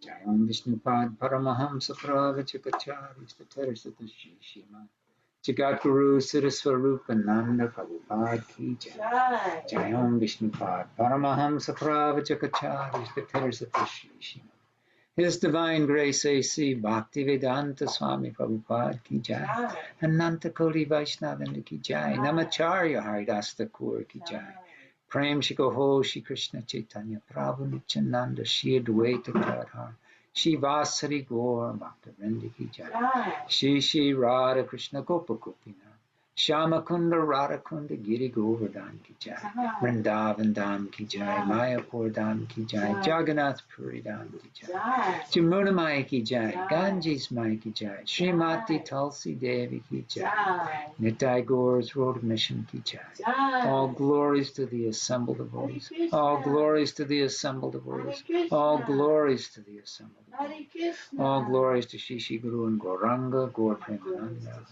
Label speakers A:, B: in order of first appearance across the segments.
A: Jayam Vishnupad Paramahamsa Pravachakachari Statarasata Shishima Jagadguru Saraswarupananda Prabhupada Ki Jai. Jayam Vishnupad Paramahamsa Pravachakachari Statarasata Shishima. His Divine Grace A.C. Bhaktivedanta Swami Prabhupada Ki Jai. Ananta Koti Vaishnavanda Ki Jai. Namacharya Haridas Thakur Ki Jai. Prem Shikoho Shri Krishna Chaitanya Prabhu Nityananda Shri Advaita Gadhar Shri Vasari Gaur Bhaktivinoda Ki Jai. Shri Shri Radha Krishna Gopa Gopinath Shama Kunda Radha Kunda Giri Govardhan Ki Jai. Vrindavan Dham Ki Jai. Mayapur Dham Ki Jai. Jagannath Puri Dham Ki Jai. Jamuna Maya Ki Jai. Ganges Maya Ki Jai. Srimati Tulsi Devi Ki Jai. Nitai Gaur's Road of Mission Ki Jai. All glories to the assembled devotees. All glories to the assembled devotees. All glories to the assembled devotees. All glories to Shri Shri Guru and Gauranga, Gaur Premananda.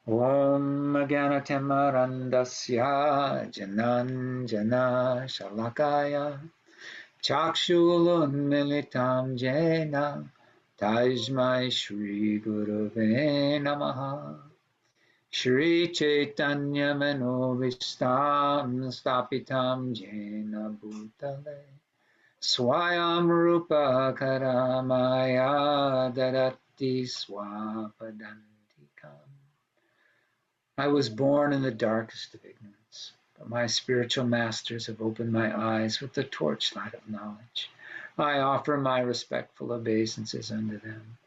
A: Om Gyanatimarandasya Jananjana Shalakaya Chakshulunmilitam Jena Tajmai Shri Gurave Namaha Shri Chaitanya Manovistam Stapitam Jena Bhutale Swayam Rupa Karamaya Dadati Swapadantikam. I was born in the darkest of ignorance, but my spiritual masters have opened my eyes with the torchlight of knowledge. I offer my respectful obeisances unto them.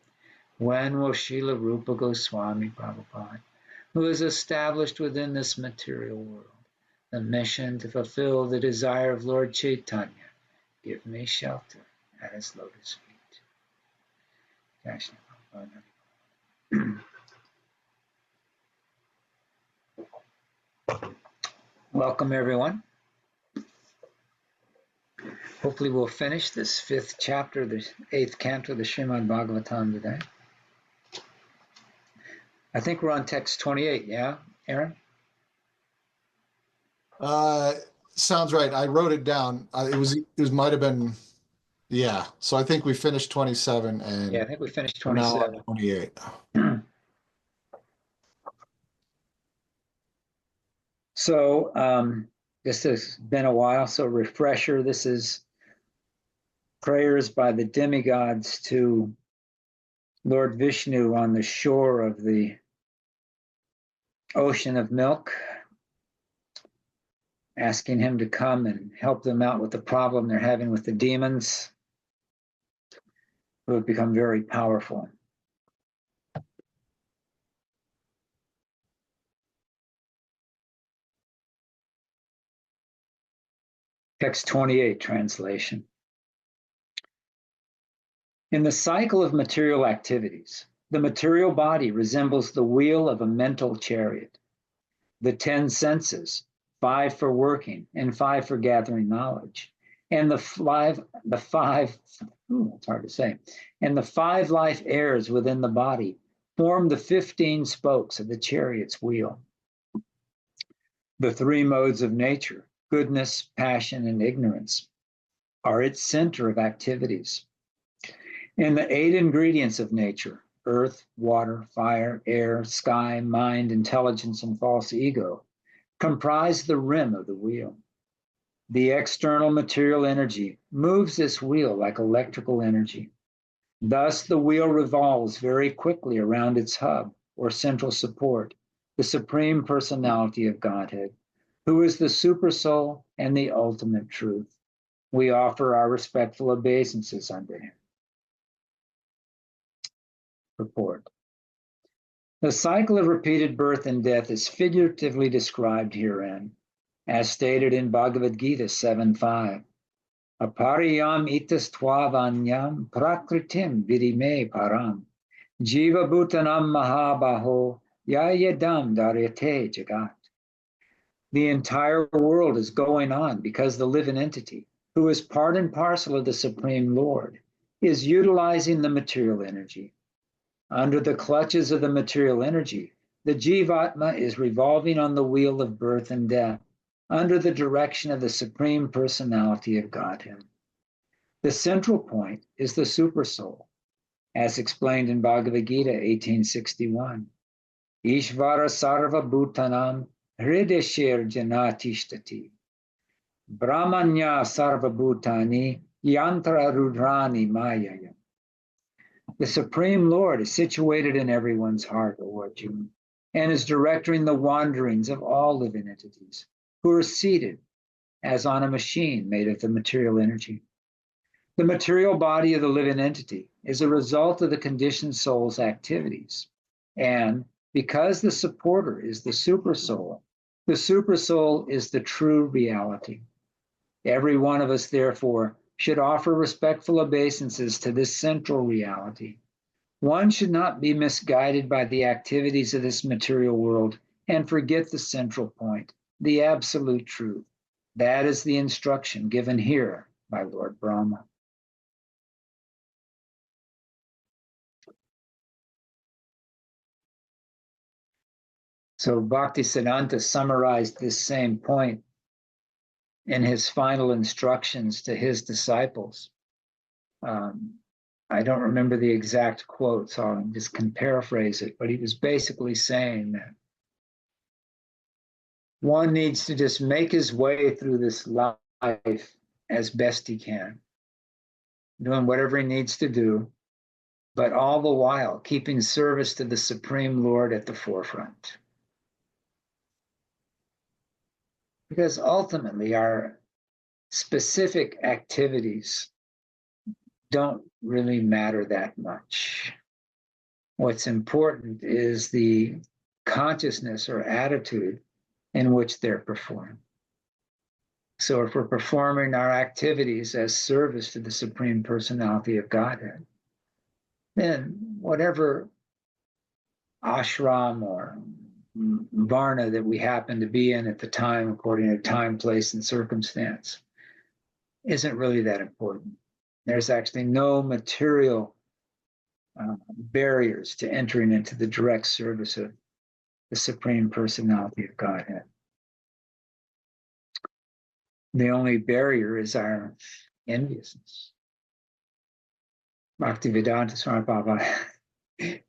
A: When will Srila Rupa Goswami Prabhupada, who is established within this material world, the mission to fulfill the desire of Lord Chaitanya, give me shelter at his lotus feet? Welcome, everyone. Hopefully we'll finish this 5th chapter, the 8th canto of the Śrīmad Bhāgavatam today. I think we're on text 28, yeah, Aaron?
B: Sounds right. I wrote it down. It might have been, yeah. So I think we finished 27 and
A: yeah, I think we finished 27.
B: Now 28.
A: So this has been a while, so refresher. This is prayers by the demigods to Lord Vishnu on the shore of the ocean of milk, asking him to come and help them out with the problem they're having with the demons, who have become very powerful. Text 28 translation. In the cycle of material activities, the material body resembles the wheel of a mental chariot. The 10 senses, 5 for working and 5 for gathering knowledge, and the 5 life airs within the body form the 15 spokes of the chariot's wheel. The 3 modes of nature, goodness, passion, and ignorance, are its center of activities. And the 8 ingredients of nature, earth, water, fire, air, sky, mind, intelligence, and false ego, comprise the rim of the wheel. The external material energy moves this wheel like electrical energy. Thus, the wheel revolves very quickly around its hub, or central support, the Supreme Personality of Godhead, who is the Supersoul and the ultimate truth. We offer our respectful obeisances unto him. Purport. The cycle of repeated birth and death is figuratively described herein, as stated in Bhagavad Gita 7.5. Apariyam itas tvavanyam prakritim vidime param jiva bhutanam mahabaho yayadam daryate jagat. The entire world is going on because the living entity, who is part and parcel of the Supreme Lord, is utilizing the material energy. Under the clutches of the material energy, The Jivatma is revolving on the wheel of birth and death under the direction of the Supreme Personality of Godhead. The central point is the Supersoul, as explained in Bhagavad Gita 1861. Ishvara sarva bhutanam hrideshir janatishtati. Brahmanya sarva bhutani yantra rudrani mayaya. The Supreme Lord is situated in everyone's heart, O Arjuna, and is directing the wanderings of all living entities who are seated as on a machine made of the material energy. The material body of the living entity is a result of the conditioned soul's activities. And because the supporter is the supersoul is the true reality. Every one of us, therefore, should offer respectful obeisances to this central reality. One should not be misguided by the activities of this material world and forget the central point, the absolute truth. That is the instruction given here by Lord Brahma. So Bhaktisiddhanta summarized this same point in his final instructions to his disciples. I don't remember the exact quote, so I just can paraphrase it, but he was basically saying that one needs to just make his way through this life as best he can, doing whatever he needs to do, but all the while keeping service to the Supreme Lord at the forefront. Because ultimately our specific activities don't really matter that much. What's important is the consciousness or attitude in which they're performed. So if we're performing our activities as service to the Supreme Personality of Godhead, then whatever ashram or varna that we happen to be in at the time, according to time, place, and circumstance, isn't really that important. There's actually no material barriers to entering into the direct service of the Supreme Personality of Godhead. The only barrier is our enviousness. Bhaktivedanta Swami Prabhupada,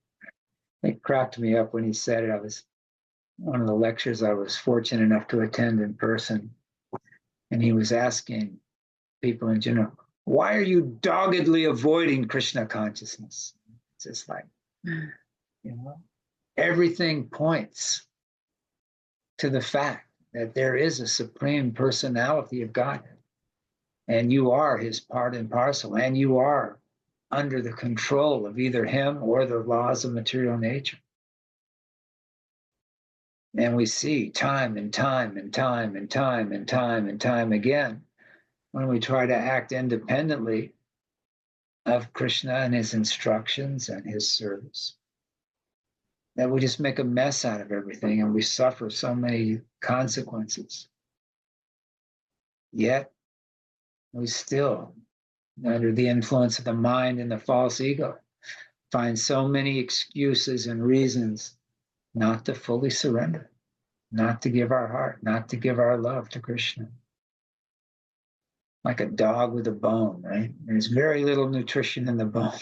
A: it cracked me up when he said it. I was one of the lectures I was fortunate enough to attend in person, and he was asking people in general, why are you doggedly avoiding Krishna consciousness? It's just like, everything points to the fact that there is a Supreme Personality of Godhead, and you are his part and parcel, and you are under the control of either him or the laws of material nature. And we see time and time and time and time and time and time again, when we try to act independently of Krishna and his instructions and his service, that we just make a mess out of everything and we suffer so many consequences. Yet, we still, under the influence of the mind and the false ego, find so many excuses and reasons not to fully surrender, not to give our heart, not to give our love to Krishna. Like a dog with a bone, right? There's very little nutrition in the bone.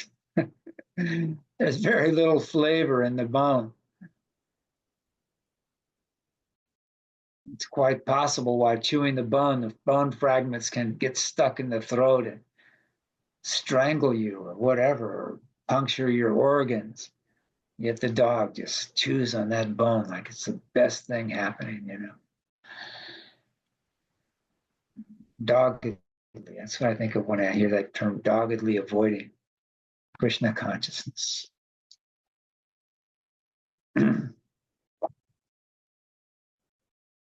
A: There's very little flavor in the bone. It's quite possible while chewing the bone fragments can get stuck in the throat and strangle you or whatever, or puncture your organs. Yet the dog just chews on that bone like it's the best thing happening, Doggedly, that's what I think of when I hear that term, doggedly avoiding Krishna consciousness.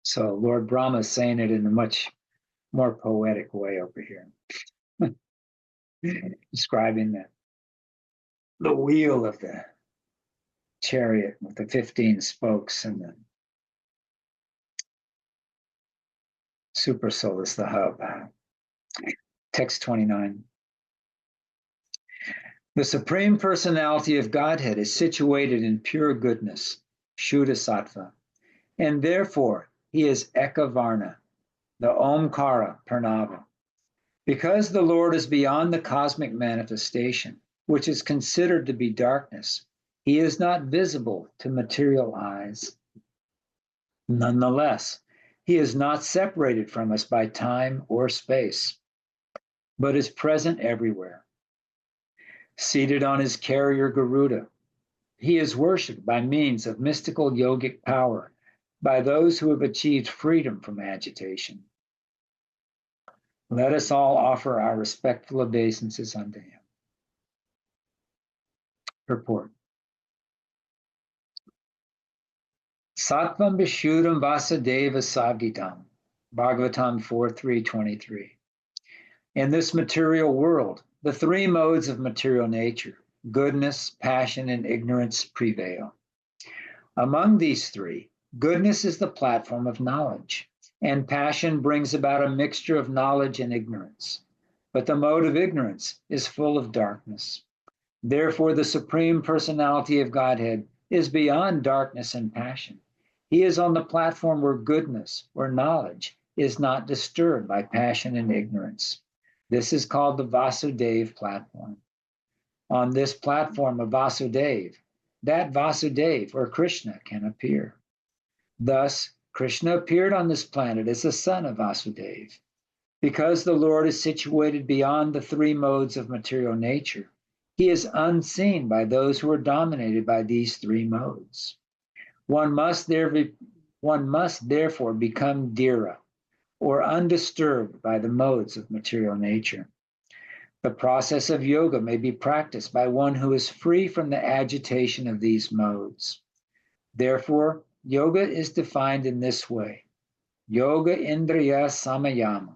A: So Lord Brahma is saying it in a much more poetic way over here. Describing the wheel of the chariot with the 15 spokes and the super soul is the hub. Text 29. The Supreme Personality of Godhead is situated in pure goodness Shuddha Sattva, and therefore he is Ekavarna, the Omkara Pranava. Because the Lord is beyond the cosmic manifestation, which is considered to be darkness, he is not visible to material eyes. Nonetheless, he is not separated from us by time or space, but is present everywhere. Seated on his carrier Garuda, he is worshipped by means of mystical yogic power by those who have achieved freedom from agitation. Let us all offer our respectful obeisances unto him. Purport. Sattvam Vishuddham Vasudeva Savgitam, Bhagavatam 4:3-23. In this material world, the three modes of material nature, goodness, passion, and ignorance, prevail. Among these three, goodness is the platform of knowledge, and passion brings about a mixture of knowledge and ignorance. But the mode of ignorance is full of darkness. Therefore, the Supreme Personality of Godhead is beyond darkness and passion. He is on the platform where goodness, where knowledge, is not disturbed by passion and ignorance. This is called the Vasudeva platform. On this platform of Vasudeva, that Vasudeva or Krishna can appear. Thus, Krishna appeared on this planet as the son of Vasudeva. Because the Lord is situated beyond the three modes of material nature, he is unseen by those who are dominated by these three modes. One must therefore become dhira, or undisturbed by the modes of material nature. The process of yoga may be practiced by one who is free from the agitation of these modes. Therefore, yoga is defined in this way: Yoga Indriya Samayama.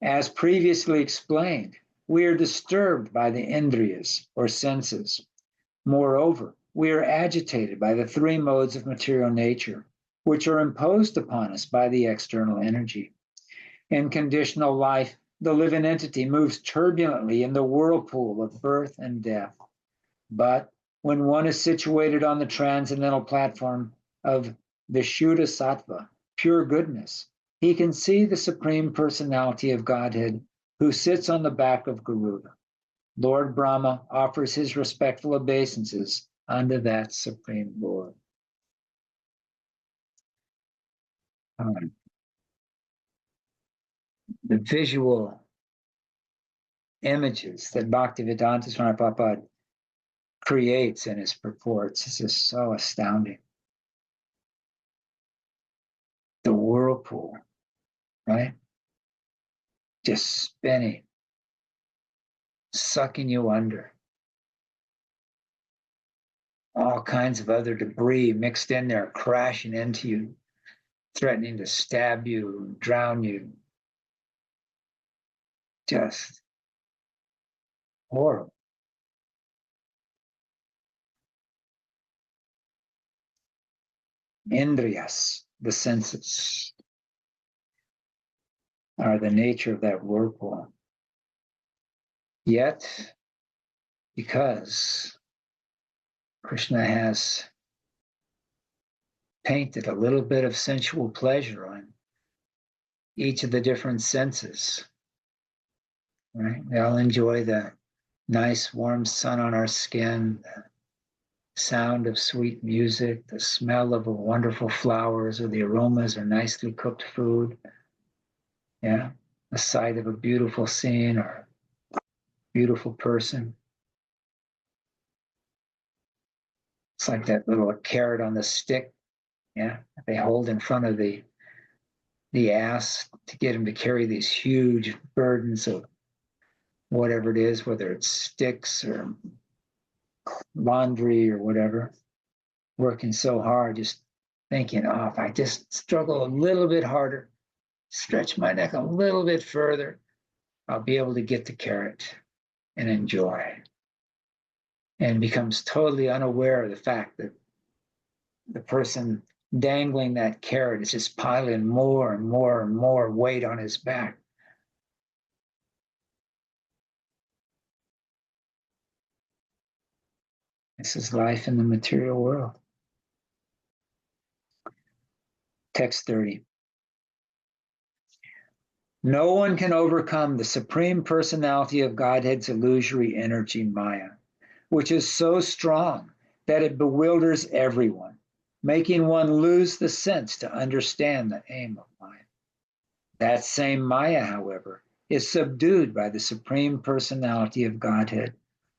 A: As previously explained, we are disturbed by the indriyas, or senses. Moreover, we are agitated by the three modes of material nature, which are imposed upon us by the external energy. In conditional life, the living entity moves turbulently in the whirlpool of birth and death. But when one is situated on the transcendental platform of the Shuddha Sattva, pure goodness, he can see the Supreme Personality of Godhead who sits on the back of Garuda. Lord Brahma offers his respectful obeisances unto that Supreme Lord. The visual images that Bhaktivedanta Swami Prabhupada creates in his purports is just so astounding. The whirlpool, right? Just spinning, sucking you under. All kinds of other debris mixed in there, crashing into you, threatening to stab you, drown you. Just horrible. Indriyas, the senses, are the nature of that whirlpool. Yet, because Krishna has painted a little bit of sensual pleasure on each of the different senses, right? We all enjoy the nice warm sun on our skin, the sound of sweet music, the smell of wonderful flowers, or the aromas of nicely cooked food. Yeah, the sight of a beautiful scene or a beautiful person. It's like that little carrot on the stick, yeah, that they hold in front of the ass to get him to carry these huge burdens of whatever it is, whether it's sticks or laundry or whatever, working so hard, just thinking, oh, if I just struggle a little bit harder, stretch my neck a little bit further, I'll be able to get the carrot and enjoy. And becomes totally unaware of the fact that the person dangling that carrot is just piling more and more and more weight on his back. This is life in the material world. Text 30. No one can overcome the Supreme Personality of Godhead's illusory energy, Maya, which is so strong that it bewilders everyone, making one lose the sense to understand the aim of Maya. That same Maya, however, is subdued by the Supreme Personality of Godhead,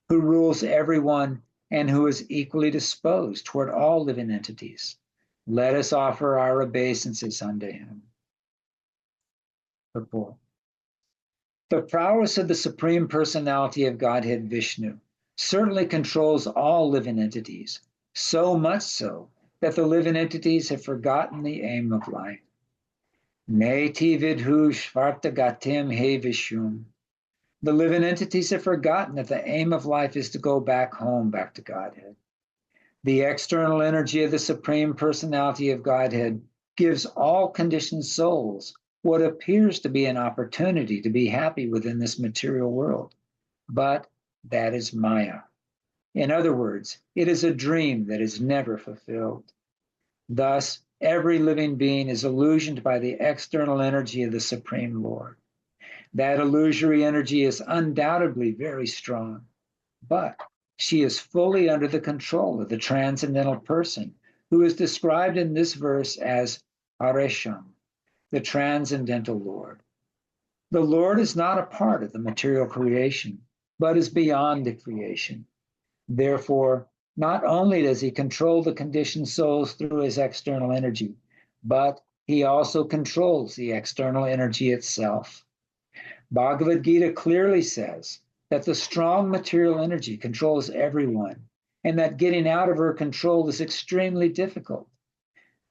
A: who rules everyone and who is equally disposed toward all living entities. Let us offer our obeisances unto him. Purport. The prowess of the Supreme Personality of Godhead, Vishnu, certainly controls all living entities, so much so that the living entities have forgotten the aim of life. Neti vidhu shvartagatim he vishum. The living entities have forgotten that the aim of life is to go back home, back to Godhead. The external energy of the Supreme Personality of Godhead gives all conditioned souls what appears to be an opportunity to be happy within this material world. But that is Maya. In other words, it is a dream that is never fulfilled. Thus, every living being is illusioned by the external energy of the Supreme Lord. That illusory energy is undoubtedly very strong, but she is fully under the control of the transcendental person, who is described in this verse as Aresham, the transcendental Lord. The Lord is not a part of the material creation, but is beyond the creation. Therefore, not only does he control the conditioned souls through his external energy, but he also controls the external energy itself. Bhagavad Gita clearly says that the strong material energy controls everyone, and that getting out of her control is extremely difficult.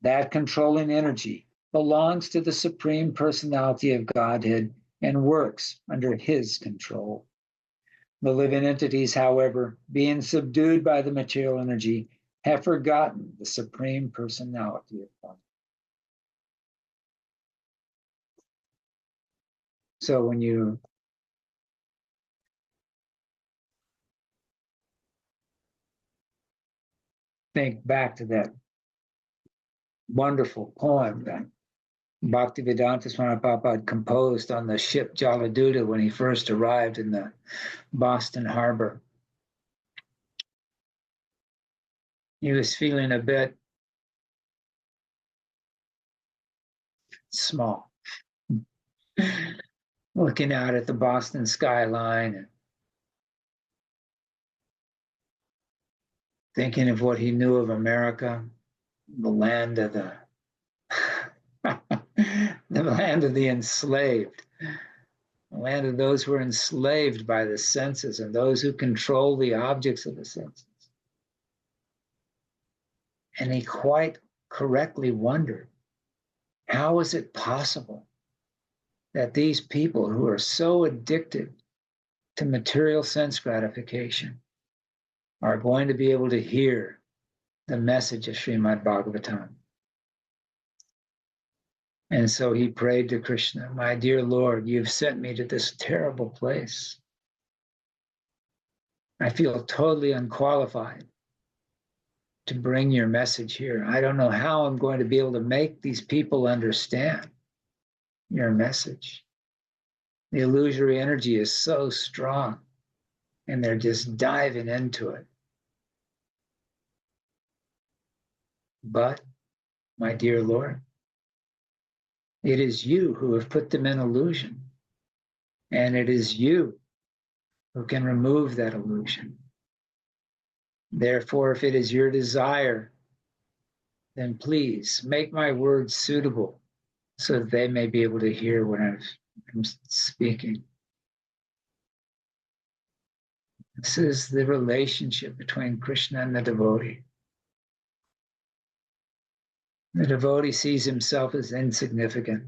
A: That controlling energy belongs to the Supreme Personality of Godhead and works under his control. The living entities, however, being subdued by the material energy, have forgotten the Supreme Personality of God. So when you think back to that wonderful poem that Bhaktivedanta Swami Prabhupada composed on the ship Jaladuta when he first arrived in the Boston harbor, he was feeling a bit small, looking out at the Boston skyline and thinking of what he knew of America, the land of the the land of the enslaved, the land of those who are enslaved by the senses and those who control the objects of the senses. And he quite correctly wondered, how is it possible that these people who are so addicted to material sense gratification are going to be able to hear the message of Śrīmad Bhāgavatam? And so he prayed to Krishna, my dear Lord, you've sent me to this terrible place. I feel totally unqualified to bring your message here. I don't know how I'm going to be able to make these people understand your message. The illusory energy is so strong, and they're just diving into it. But, my dear Lord, it is you who have put them in illusion, and it is you who can remove that illusion. Therefore, if it is your desire, then please make my words suitable so that they may be able to hear what I'm speaking. This is the relationship between Krishna and the devotee. The devotee sees himself as insignificant.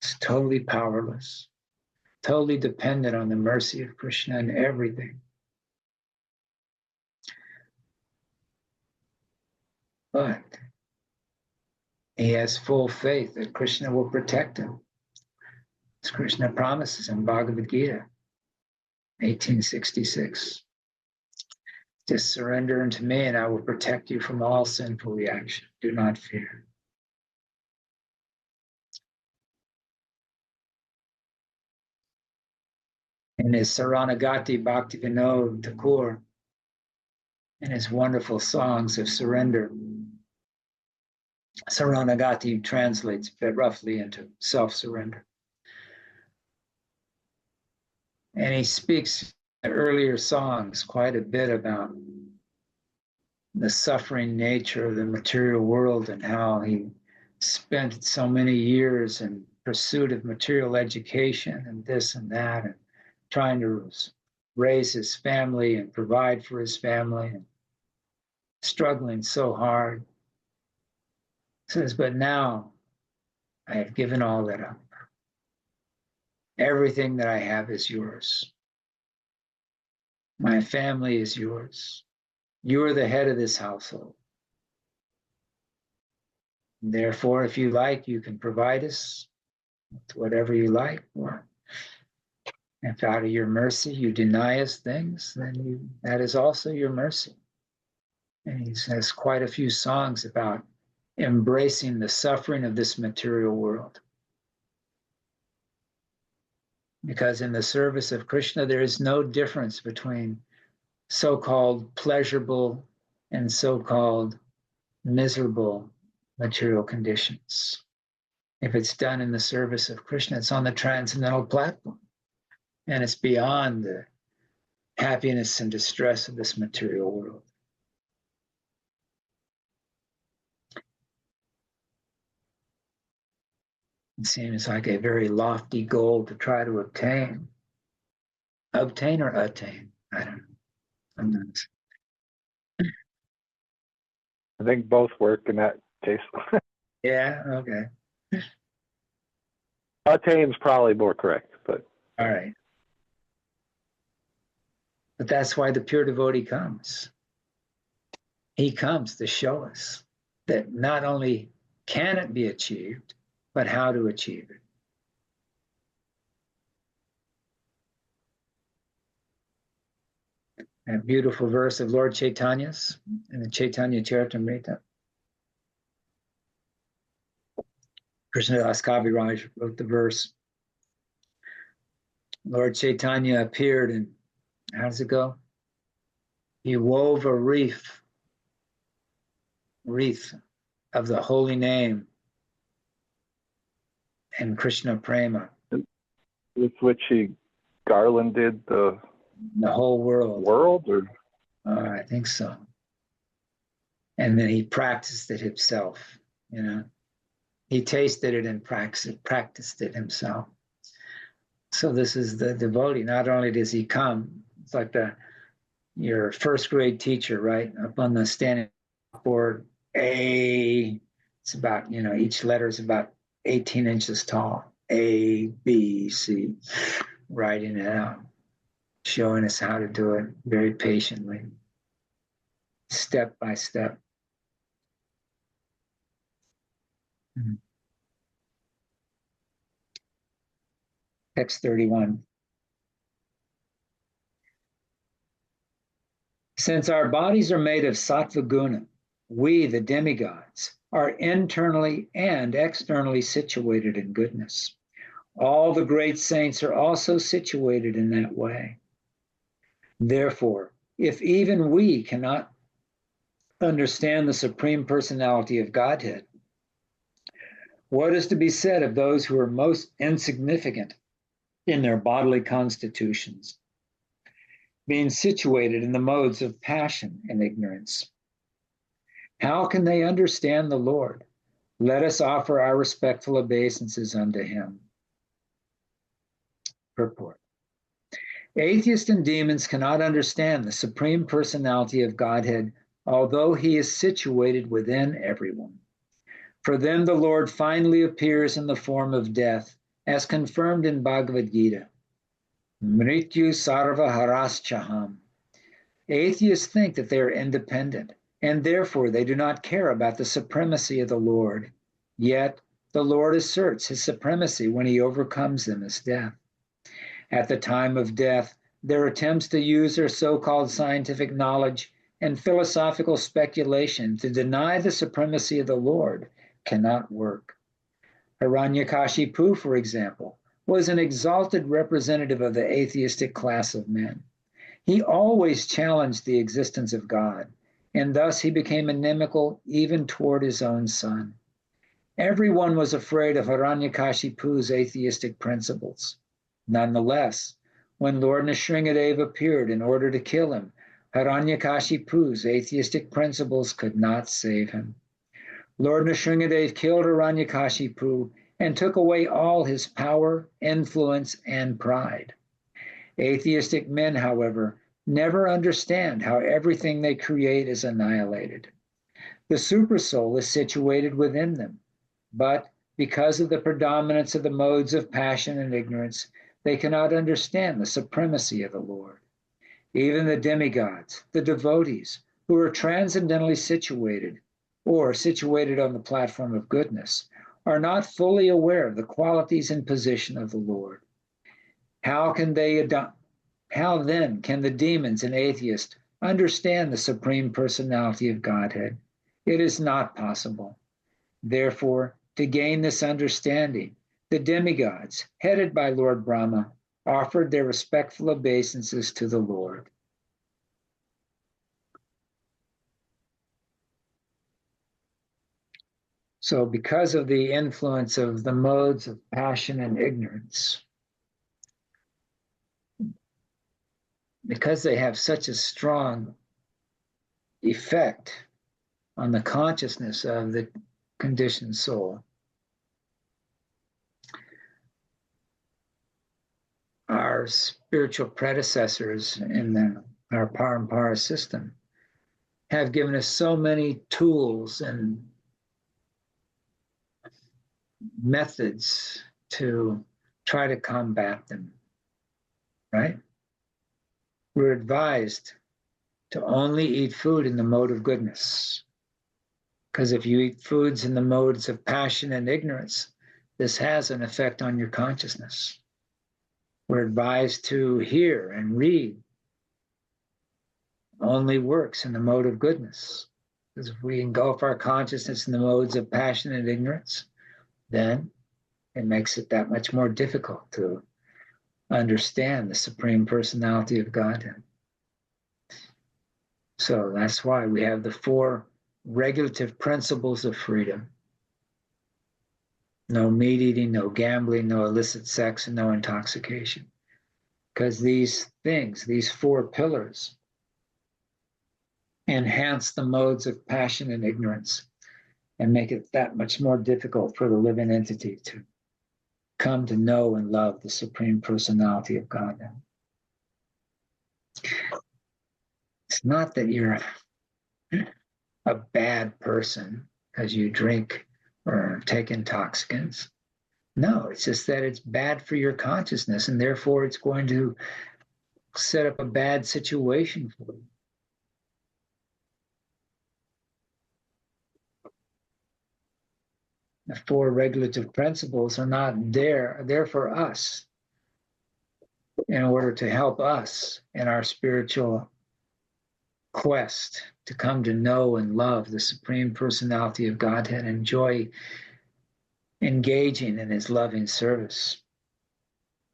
A: He's totally powerless, totally dependent on the mercy of Krishna in everything. But he has full faith that Krishna will protect him. As Krishna promises in Bhagavad Gita, 1866. Just surrender unto me and I will protect you from all sinful reaction. Do not fear. in his Saranagati Bhaktivinoda Thakur, in his wonderful songs of surrender. Saranagati translates roughly into self-surrender. And he speaks in earlier songs quite a bit about the suffering nature of the material world and how he spent so many years in pursuit of material education and this and that, and trying to raise his family and provide for his family, and struggling so hard. He says, but now I have given all that up. Everything that I have is yours. My family is yours. You are the head of this household. Therefore, if you like, you can provide us with whatever you like. Or if out of your mercy you deny us things, then that is also your mercy. And he has quite a few songs about embracing the suffering of this material world. Because in the service of Krishna, there is no difference between so-called pleasurable and so-called miserable material conditions. If it's done in the service of Krishna, it's on the transcendental platform. And it's beyond the happiness and distress of this material world. It seems like a very lofty goal to try to obtain. Obtain or attain? I don't know. I'm not.
C: I think both work in that case.
A: Yeah, okay.
C: Attain's probably more correct, but.
A: All right. But that's why the pure devotee comes. He comes to show us that not only can it be achieved, but how to achieve it. A beautiful verse of Lord Chaitanya's in the Chaitanya Charitamrita. Krishnadas Kaviraj wrote the verse. Lord Chaitanya appeared and how does it go? He wove a wreath of the holy name and Krishna Prema.
C: With which he garlanded the
A: whole world.
C: Or?
A: I think so. And then he practiced it himself, you know. He tasted it and practiced it himself. So this is the devotee. Not only does he come, it's like your first grade teacher, right? Up on the standing board, A, it's about, you know, each letter is about 18 inches tall. A, B, C, writing it out, showing us how to do it very patiently, step by step. Text 31. Since our bodies are made of sattva guna, we, the demigods, are internally and externally situated in goodness. All the great saints are also situated in that way. Therefore, if even we cannot understand the Supreme Personality of Godhead, what is to be said of those who are most insignificant in their bodily constitutions, being situated in the modes of passion and ignorance? How can they understand the Lord? Let us offer our respectful obeisances unto him. Purport. Atheists and demons cannot understand the Supreme Personality of Godhead, although he is situated within everyone. For them, the Lord finally appears in the form of death, as confirmed in Bhagavad Gita. Mrityu sarva haraschaham. Atheists think that they are independent, and therefore they do not care about the supremacy of the Lord. Yet the Lord asserts his supremacy when he overcomes them as death. At the time of death, their attempts to use their so-called scientific knowledge and philosophical speculation to deny the supremacy of the Lord cannot work. Hiranyakashipu, for example, was an exalted representative of the atheistic class of men. He always challenged the existence of God, and thus he became inimical even toward his own son. Everyone was afraid of Hiranyakashipu's atheistic principles. Nonetheless, when Lord Nrsingadeva appeared in order to kill him, Hiranyakashipu's atheistic principles could not save him. Lord Nrsingadeva killed Hiranyakashipu and took away all his power, influence, and pride. Atheistic men, however, never understand how everything they create is annihilated. The supersoul is situated within them, but because of the predominance of the modes of passion and ignorance, they cannot understand the supremacy of the Lord. Even the demigods, the devotees, who are transcendentally situated, or situated on the platform of goodness, are not fully aware of the qualities and position of the Lord. How then can the demons and atheists understand the Supreme Personality of Godhead? It is not possible. Therefore, to gain this understanding, the demigods, headed by Lord Brahma, offered their respectful obeisances to the Lord. So because of the influence of the modes of passion and ignorance, because they have such a strong effect on the consciousness of the conditioned soul, our spiritual predecessors in our Parampara system have given us so many tools and methods to try to combat them, right? We're advised to only eat food in the mode of goodness, because if you eat foods in the modes of passion and ignorance, this has an effect on your consciousness. We're advised to hear and read only works in the mode of goodness, because if we engulf our consciousness in the modes of passion and ignorance, then it makes it that much more difficult to understand the Supreme Personality of Godhead. So that's why we have the 4 regulative principles of freedom. No meat eating, no gambling, no illicit sex, and no intoxication. Because these things, these 4 pillars, enhance the modes of passion and ignorance and make it that much more difficult for the living entity to come to know and love the Supreme Personality of Godhead. It's not that you're a bad person because you drink or take intoxicants. No, it's just that it's bad for your consciousness, and therefore it's going to set up a bad situation for you. The 4 regulative principles are not there. They're for us in order to help us in our spiritual quest to come to know and love the Supreme Personality of Godhead and enjoy engaging in his loving service.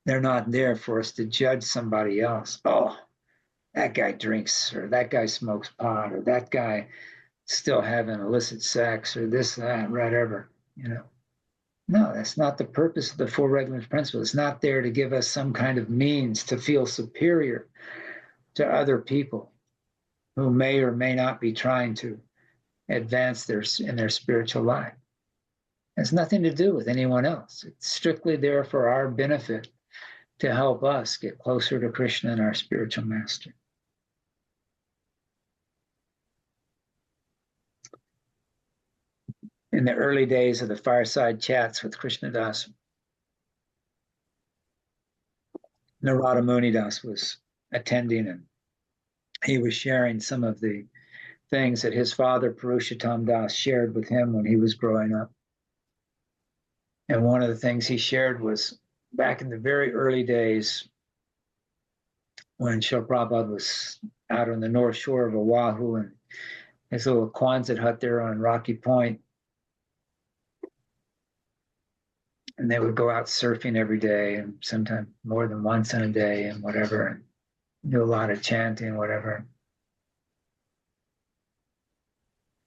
A: They're not there for us to judge somebody else. Oh, that guy drinks, or that guy smokes pot, or that guy still having illicit sex, or this, that, whatever, you know. No, that's not the purpose of the 4 regulative principles. It's not there to give us some kind of means to feel superior to other people who may or may not be trying to advance in their spiritual life. It has nothing to do with anyone else. It's strictly there for our benefit to help us get closer to Krishna and our spiritual master. In the early days of the fireside chats with Krishnadas, Narada Munidas was attending, and he was sharing some of the things that his father, Purushottam Das, shared with him when he was growing up. And one of the things he shared was back in the very early days when Srila Prabhupada was out on the north shore of Oahu and his little Quonset hut there on Rocky Point. And they would go out surfing every day, and sometimes more than once in a day, and whatever, and do a lot of chanting, whatever.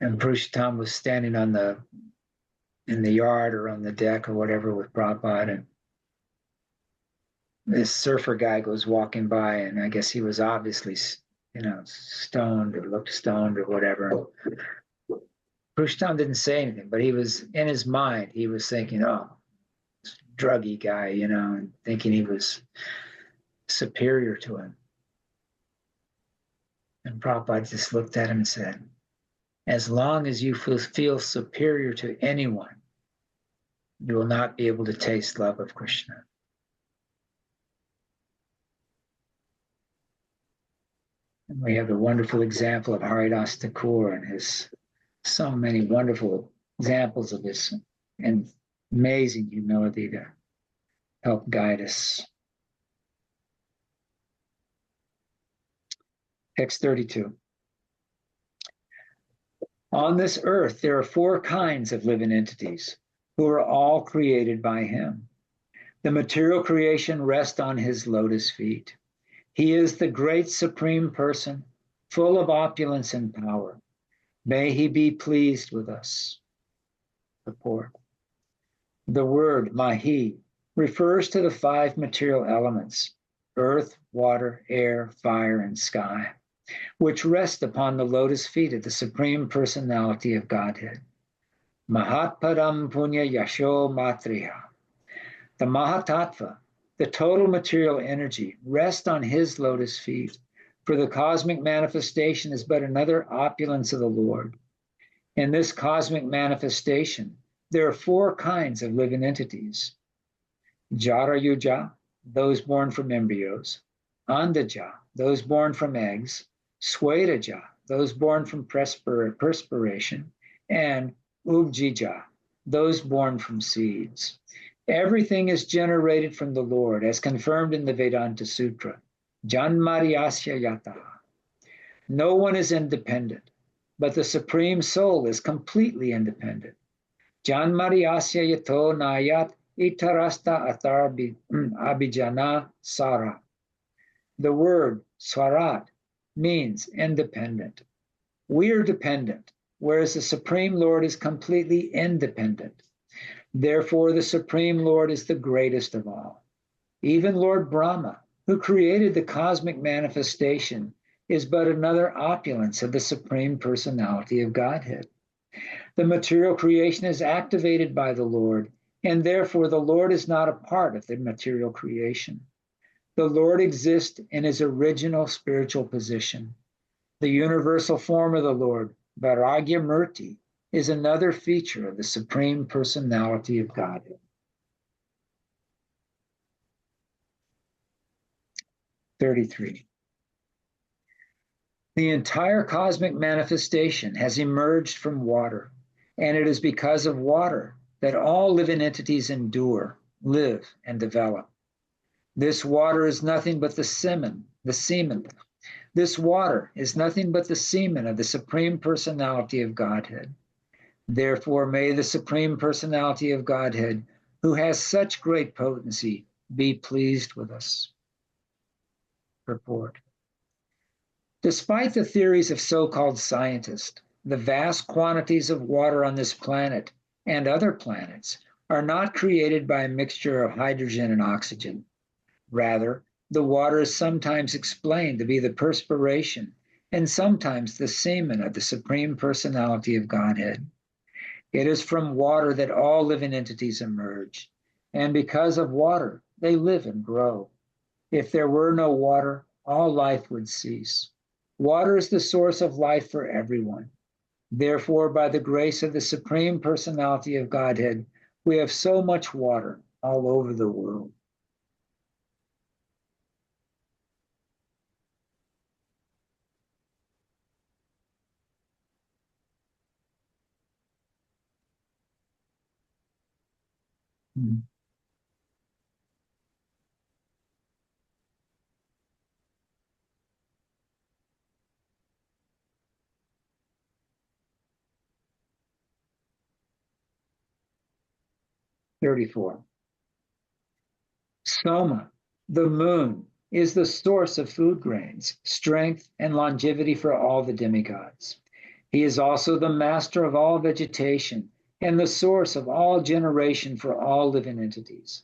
A: And Purushottam was standing in the yard or on the deck or whatever with Prabhupada, and this surfer guy goes walking by, and I guess he was obviously, stoned or looked stoned or whatever. Purushottam didn't say anything, but he was in his mind. He was thinking, "Oh, druggy guy," and thinking he was superior to him. And Prabhupada just looked at him and said, "As long as you feel superior to anyone, you will not be able to taste love of Krishna." And we have a wonderful example of Haridas Thakur and his so many wonderful examples of this and amazing humility to help guide us. Text 32. On this earth, there are 4 kinds of living entities who are all created by him. The material creation rests on his lotus feet. He is the great supreme person, full of opulence and power. May he be pleased with us. Purport. The word Mahi refers to the 5 material elements, earth, water, air, fire, and sky, which rest upon the lotus feet of the Supreme Personality of Godhead. Mahatpadam Punya Yasho Matriha. The Mahatattva, the total material energy, rests on his lotus feet, for the cosmic manifestation is but another opulence of the Lord. In this cosmic manifestation, there are 4 kinds of living entities. Jarayuja, those born from embryos. Andaja, those born from eggs. Swetaja, those born from perspiration. And Ubjija, those born from seeds. Everything is generated from the Lord, as confirmed in the Vedanta Sutra. Janmaryasya yataha. No one is independent, but the Supreme Soul is completely independent. Janmaryasya yato nayat itarasta atar abhijana sara. The word swarat means independent. We are dependent, whereas the Supreme Lord is completely independent. Therefore, the Supreme Lord is the greatest of all. Even Lord Brahma, who created the cosmic manifestation, is but another opulence of the Supreme Personality of Godhead. The material creation is activated by the Lord, and therefore the Lord is not a part of the material creation. The Lord exists in his original spiritual position. The universal form of the Lord, Vairagya Murti, is another feature of the Supreme Personality of Godhead. 33. The entire cosmic manifestation has emerged from water, and it is because of water that all living entities endure, live, and develop. This water is nothing but the semen. This water is nothing but the semen of the Supreme Personality of Godhead. Therefore, may the Supreme Personality of Godhead, who has such great potency, be pleased with us. Purport. Despite the theories of so-called scientists, the vast quantities of water on this planet and other planets are not created by a mixture of hydrogen and oxygen. Rather, the water is sometimes explained to be the perspiration and sometimes the semen of the Supreme Personality of Godhead. It is from water that all living entities emerge, and because of water, they live and grow. If there were no water, all life would cease. Water is the source of life for everyone. Therefore, by the grace of the Supreme Personality of Godhead, we have so much water all over the world. Hmm. .34. Soma, the moon, is the source of food grains, strength, and longevity for all the demigods. He is also the master of all vegetation and the source of all generation for all living entities.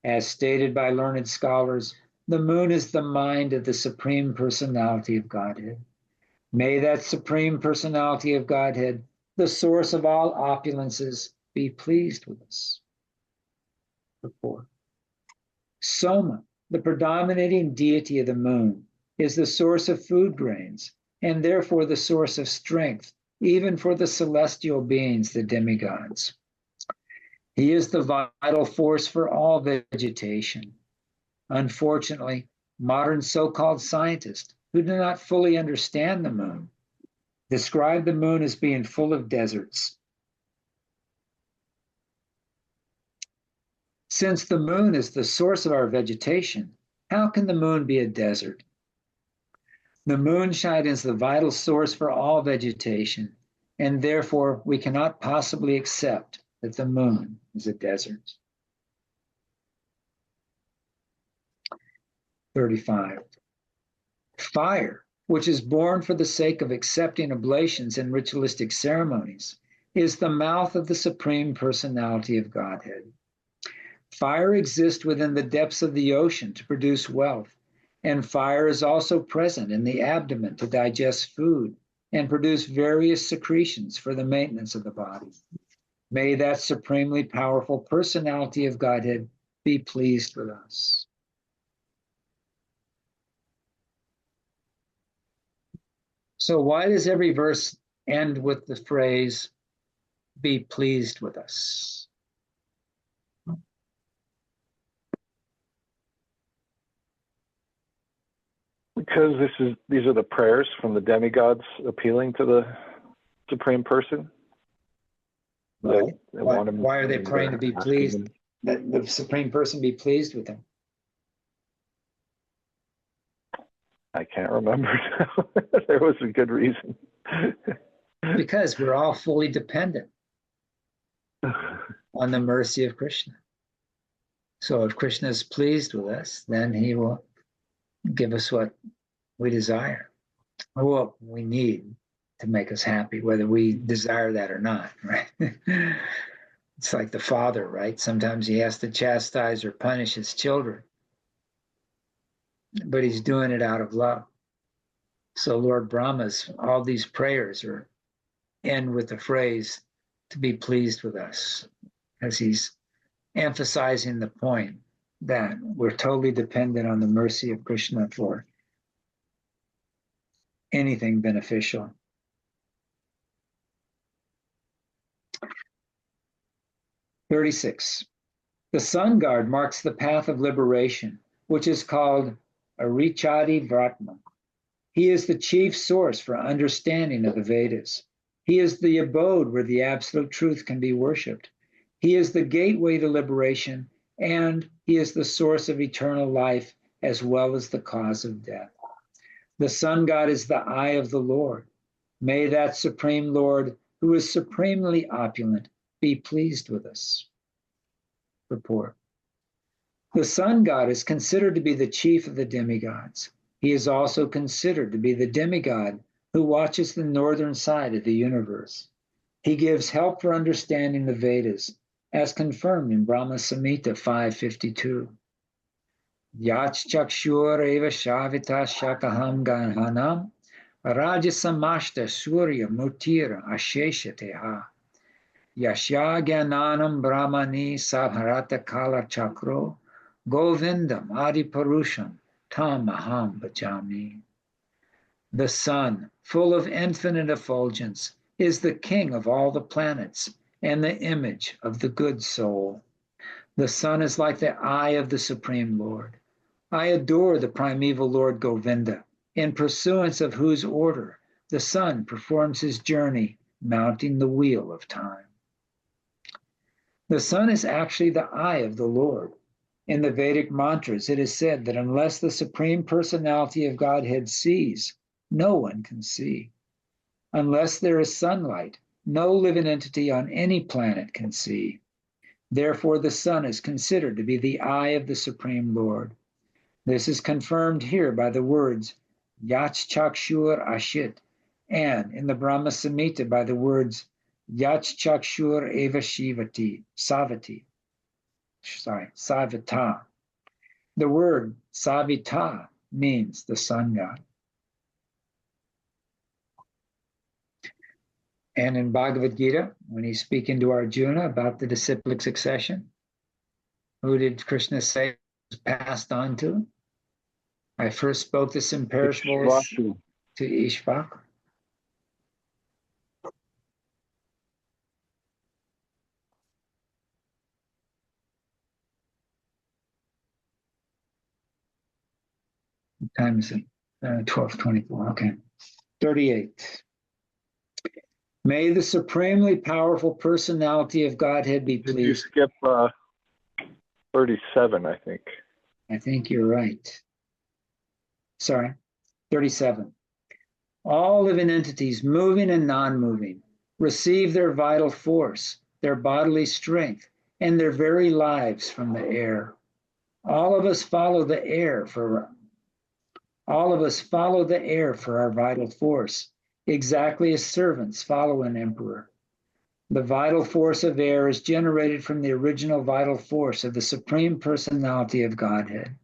A: As stated by learned scholars, the moon is the mind of the Supreme Personality of Godhead. May that Supreme Personality of Godhead, the source of all opulences, be pleased with us. Report. Soma, the predominating deity of the moon, is the source of food grains and therefore the source of strength, even for the celestial beings, the demigods. He is the vital force for all vegetation. Unfortunately, modern so-called scientists who do not fully understand the moon describe the moon as being full of deserts. Since the moon is the source of our vegetation, how can the moon be a desert? The moonshine is the vital source for all vegetation, and therefore we cannot possibly accept that the moon is a desert. 35. Fire, which is born for the sake of accepting oblations and ritualistic ceremonies, is the mouth of the Supreme Personality of Godhead. Fire exists within the depths of the ocean to produce wealth, and fire is also present in the abdomen to digest food and produce various secretions for the maintenance of the body. May that supremely powerful Personality of Godhead be pleased with us. So why does every verse end with the phrase, be pleased with us?
C: Because these are the prayers from the demigods appealing to the Supreme Person.
A: Well, why are they praying to be pleased, that the Supreme Person be pleased with them?
C: I can't remember now. There was a good reason.
A: Because we're all fully dependent on the mercy of Krishna. So if Krishna is pleased with us, then he will give us what we desire, or what we need to make us happy, whether we desire that or not, right? It's like the father, right? Sometimes he has to chastise or punish his children, but he's doing it out of love. So Lord Brahma's, all these prayers end with the phrase, to be pleased with us, as he's emphasizing the point that we're totally dependent on the mercy of Krishna for anything beneficial. "36. The sun guard marks the path of liberation, which is called Arichadi Vratma. He is the chief source for understanding of the Vedas. He is the abode where the absolute truth can be worshipped. He is the gateway to liberation, and he is the source of eternal life as well as the cause of death. The sun god is the eye of the Lord. May that supreme Lord, who is supremely opulent, be pleased with us." Purport. The sun god is considered to be the chief of the demigods. He is also considered to be the demigod who watches the northern side of the universe. He gives help for understanding the Vedas, as confirmed in Brahma Samhita 552. Yach chakshur eva shavita shakaham ganhanam rajasamashta surya mutira asheshateha yashya gyananam brahmani sabharata kala chakro govindam adiparusham tam aham bhajami. The sun, full of infinite effulgence, is the king of all the planets and the image of the good soul. The sun is like the eye of the Supreme Lord. I adore the primeval Lord Govinda, in pursuance of whose order the sun performs his journey, mounting the wheel of time. The sun is actually the eye of the Lord. In the Vedic mantras, it is said that unless the Supreme Personality of Godhead sees, no one can see. Unless there is sunlight, no living entity on any planet can see. Therefore, the sun is considered to be the eye of the Supreme Lord. This is confirmed here by the words Yach Chakshur Ashit, and in the Brahma Samhita by the words Yach Chakshur Eva Savati. The word Savita means the sun god. And in Bhagavad Gita, when he's speaking to Arjuna about the disciplic succession, who did Krishna say was passed on to? I first spoke this imperishable to Ishvak. What time is it? 12:24. Okay. 38. May the supremely powerful personality of Godhead be pleased.
C: Did you skip 37, I think?
A: I think you're right. Sorry, 37. All living entities, moving and non-moving, receive their vital force, their bodily strength, and their very lives from the air. All of us follow the air for our vital force, exactly as servants follow an emperor. The vital force of air is generated from the original vital force of the Supreme Personality of Godhead.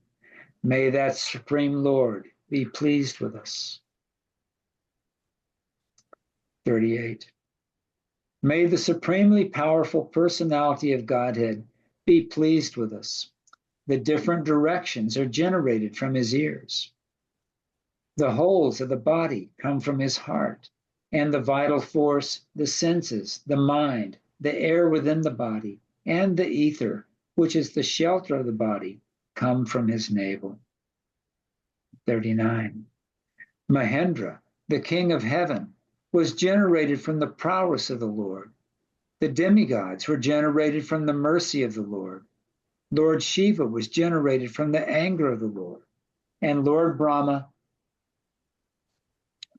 A: May that Supreme Lord be pleased with us. 38. May the supremely powerful personality of Godhead be pleased with us. The different directions are generated from his ears. The wholes of the body come from his heart, and the vital force, the senses, the mind, the air within the body, and the ether, which is the shelter of the body, come from his navel. 39. Mahendra, the king of heaven, was generated from the prowess of the Lord. The demigods were generated from the mercy of the Lord. Lord Shiva was generated from the anger of the Lord, and Lord Brahma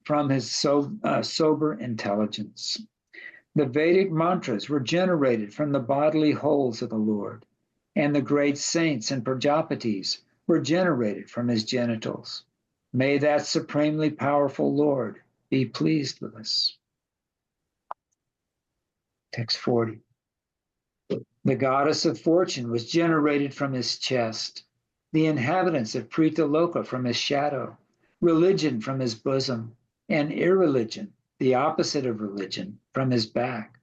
A: from his sober intelligence. The Vedic mantras were generated from the bodily wholes of the Lord, and the great saints and Prajapatis were generated from his genitals. May that supremely powerful Lord be pleased with us. Text 40. The goddess of fortune was generated from his chest, the inhabitants of Pritaloka from his shadow, religion from his bosom, and irreligion, the opposite of religion, from his back.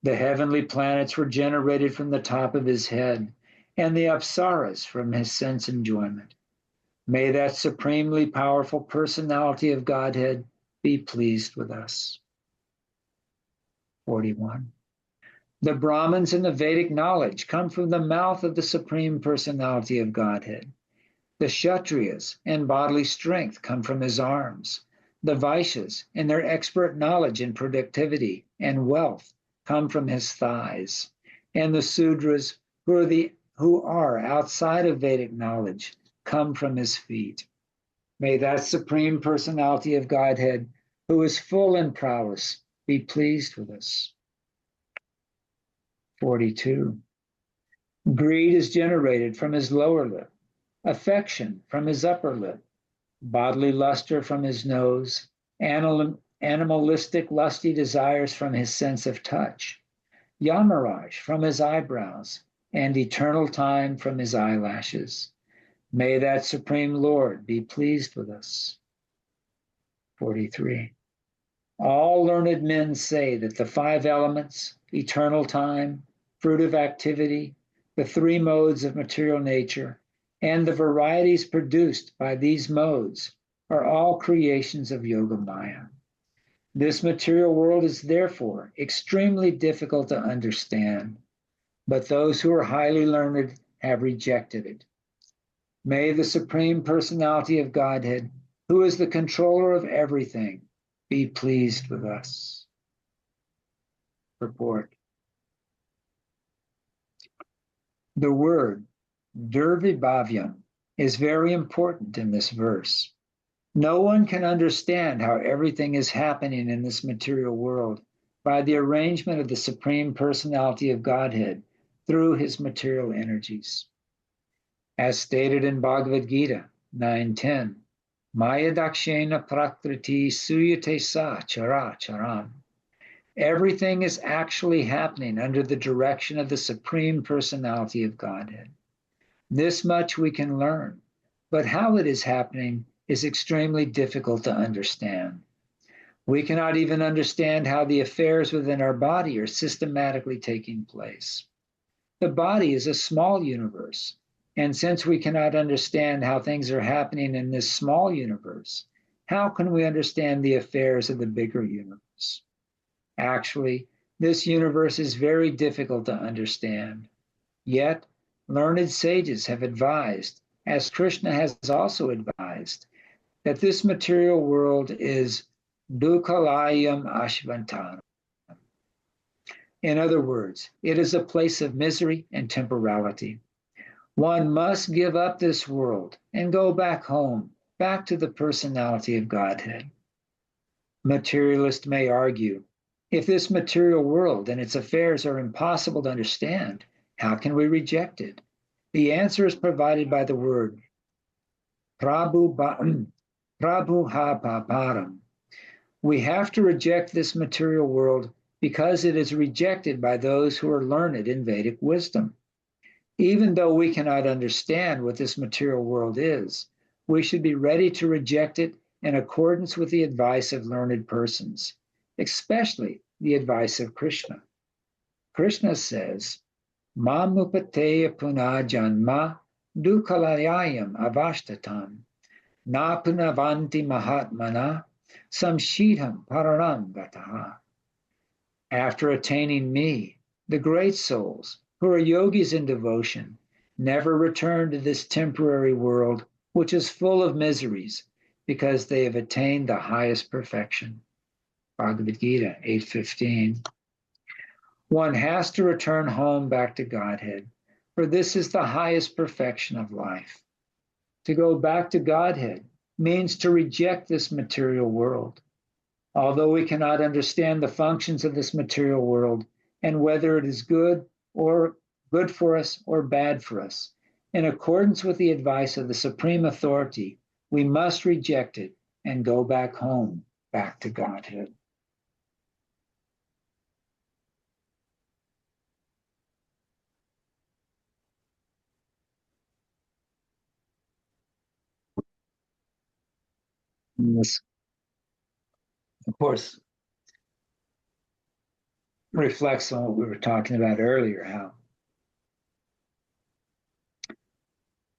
A: The heavenly planets were generated from the top of his head, and the apsaras from his sense enjoyment. May that supremely powerful personality of Godhead be pleased with us. 41. The Brahmins and the Vedic knowledge come from the mouth of the Supreme Personality of Godhead. The Kshatriyas and bodily strength come from his arms. The Vaishyas and their expert knowledge and productivity and wealth come from his thighs. And the Sudras, who are outside of Vedic knowledge, come from his feet. May that Supreme Personality of Godhead, who is full in prowess, be pleased with us. 42. Greed is generated from his lower lip, affection from his upper lip, bodily luster from his nose, animalistic lusty desires from his sense of touch, yamaraj from his eyebrows, and eternal time from his eyelashes. May that Supreme Lord be pleased with us. 43. All learned men say that the 5 elements, eternal time, fruit of activity, the 3 modes of material nature, and the varieties produced by these modes are all creations of Yoga Maya. This material world is therefore extremely difficult to understand, but those who are highly learned have rejected it. May the Supreme Personality of Godhead, who is the controller of everything, be pleased with us. Purport. The word Durvibhavyam is very important in this verse. No one can understand how everything is happening in this material world by the arrangement of the Supreme Personality of Godhead through his material energies. As stated in Bhagavad Gita 9:10, Maya dakshena prakriti suyate sa chara charam. Everything is actually happening under the direction of the Supreme Personality of Godhead. This much we can learn, but how it is happening is extremely difficult to understand. We cannot even understand how the affairs within our body are systematically taking place. The body is a small universe, and since we cannot understand how things are happening in this small universe, how can we understand the affairs of the bigger universe? Actually, this universe is very difficult to understand. Yet, learned sages have advised, as Krishna has also advised, that this material world is dukhalayam ashvantanam. In other words, it is a place of misery and temporality. One must give up this world and go back home, back to the personality of Godhead. Materialists may argue, if this material world and its affairs are impossible to understand, how can we reject it? The answer is provided by the word prabhuhapaparam. We have to reject this material world because it is rejected by those who are learned in Vedic wisdom. Even though we cannot understand what this material world is, we should be ready to reject it in accordance with the advice of learned persons, especially the advice of Krishna. Krishna says, Mamupateya punajanma dukhalayam avashtatam na punavanti mahatmana samshidham pararam gataha. After attaining me, the great souls, who are yogis in devotion, never return to this temporary world, which is full of miseries, because they have attained the highest perfection. Bhagavad Gita 8:15. One has to return home back to Godhead, for this is the highest perfection of life. To go back to Godhead means to reject this material world. Although we cannot understand the functions of this material world and whether it is good for us or bad for us, in accordance with the advice of the Supreme Authority, we must reject it and go back home, back to Godhead. And this, of course, reflects on what we were talking about earlier, how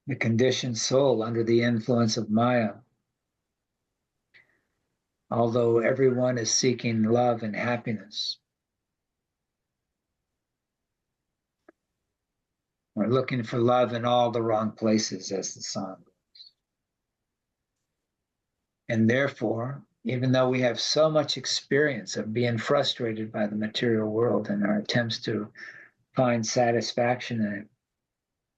A: the conditioned soul under the influence of Maya, although everyone is seeking love and happiness, we're looking for love in all the wrong places, as the song goes. And therefore, even though we have so much experience of being frustrated by the material world and our attempts to find satisfaction in it,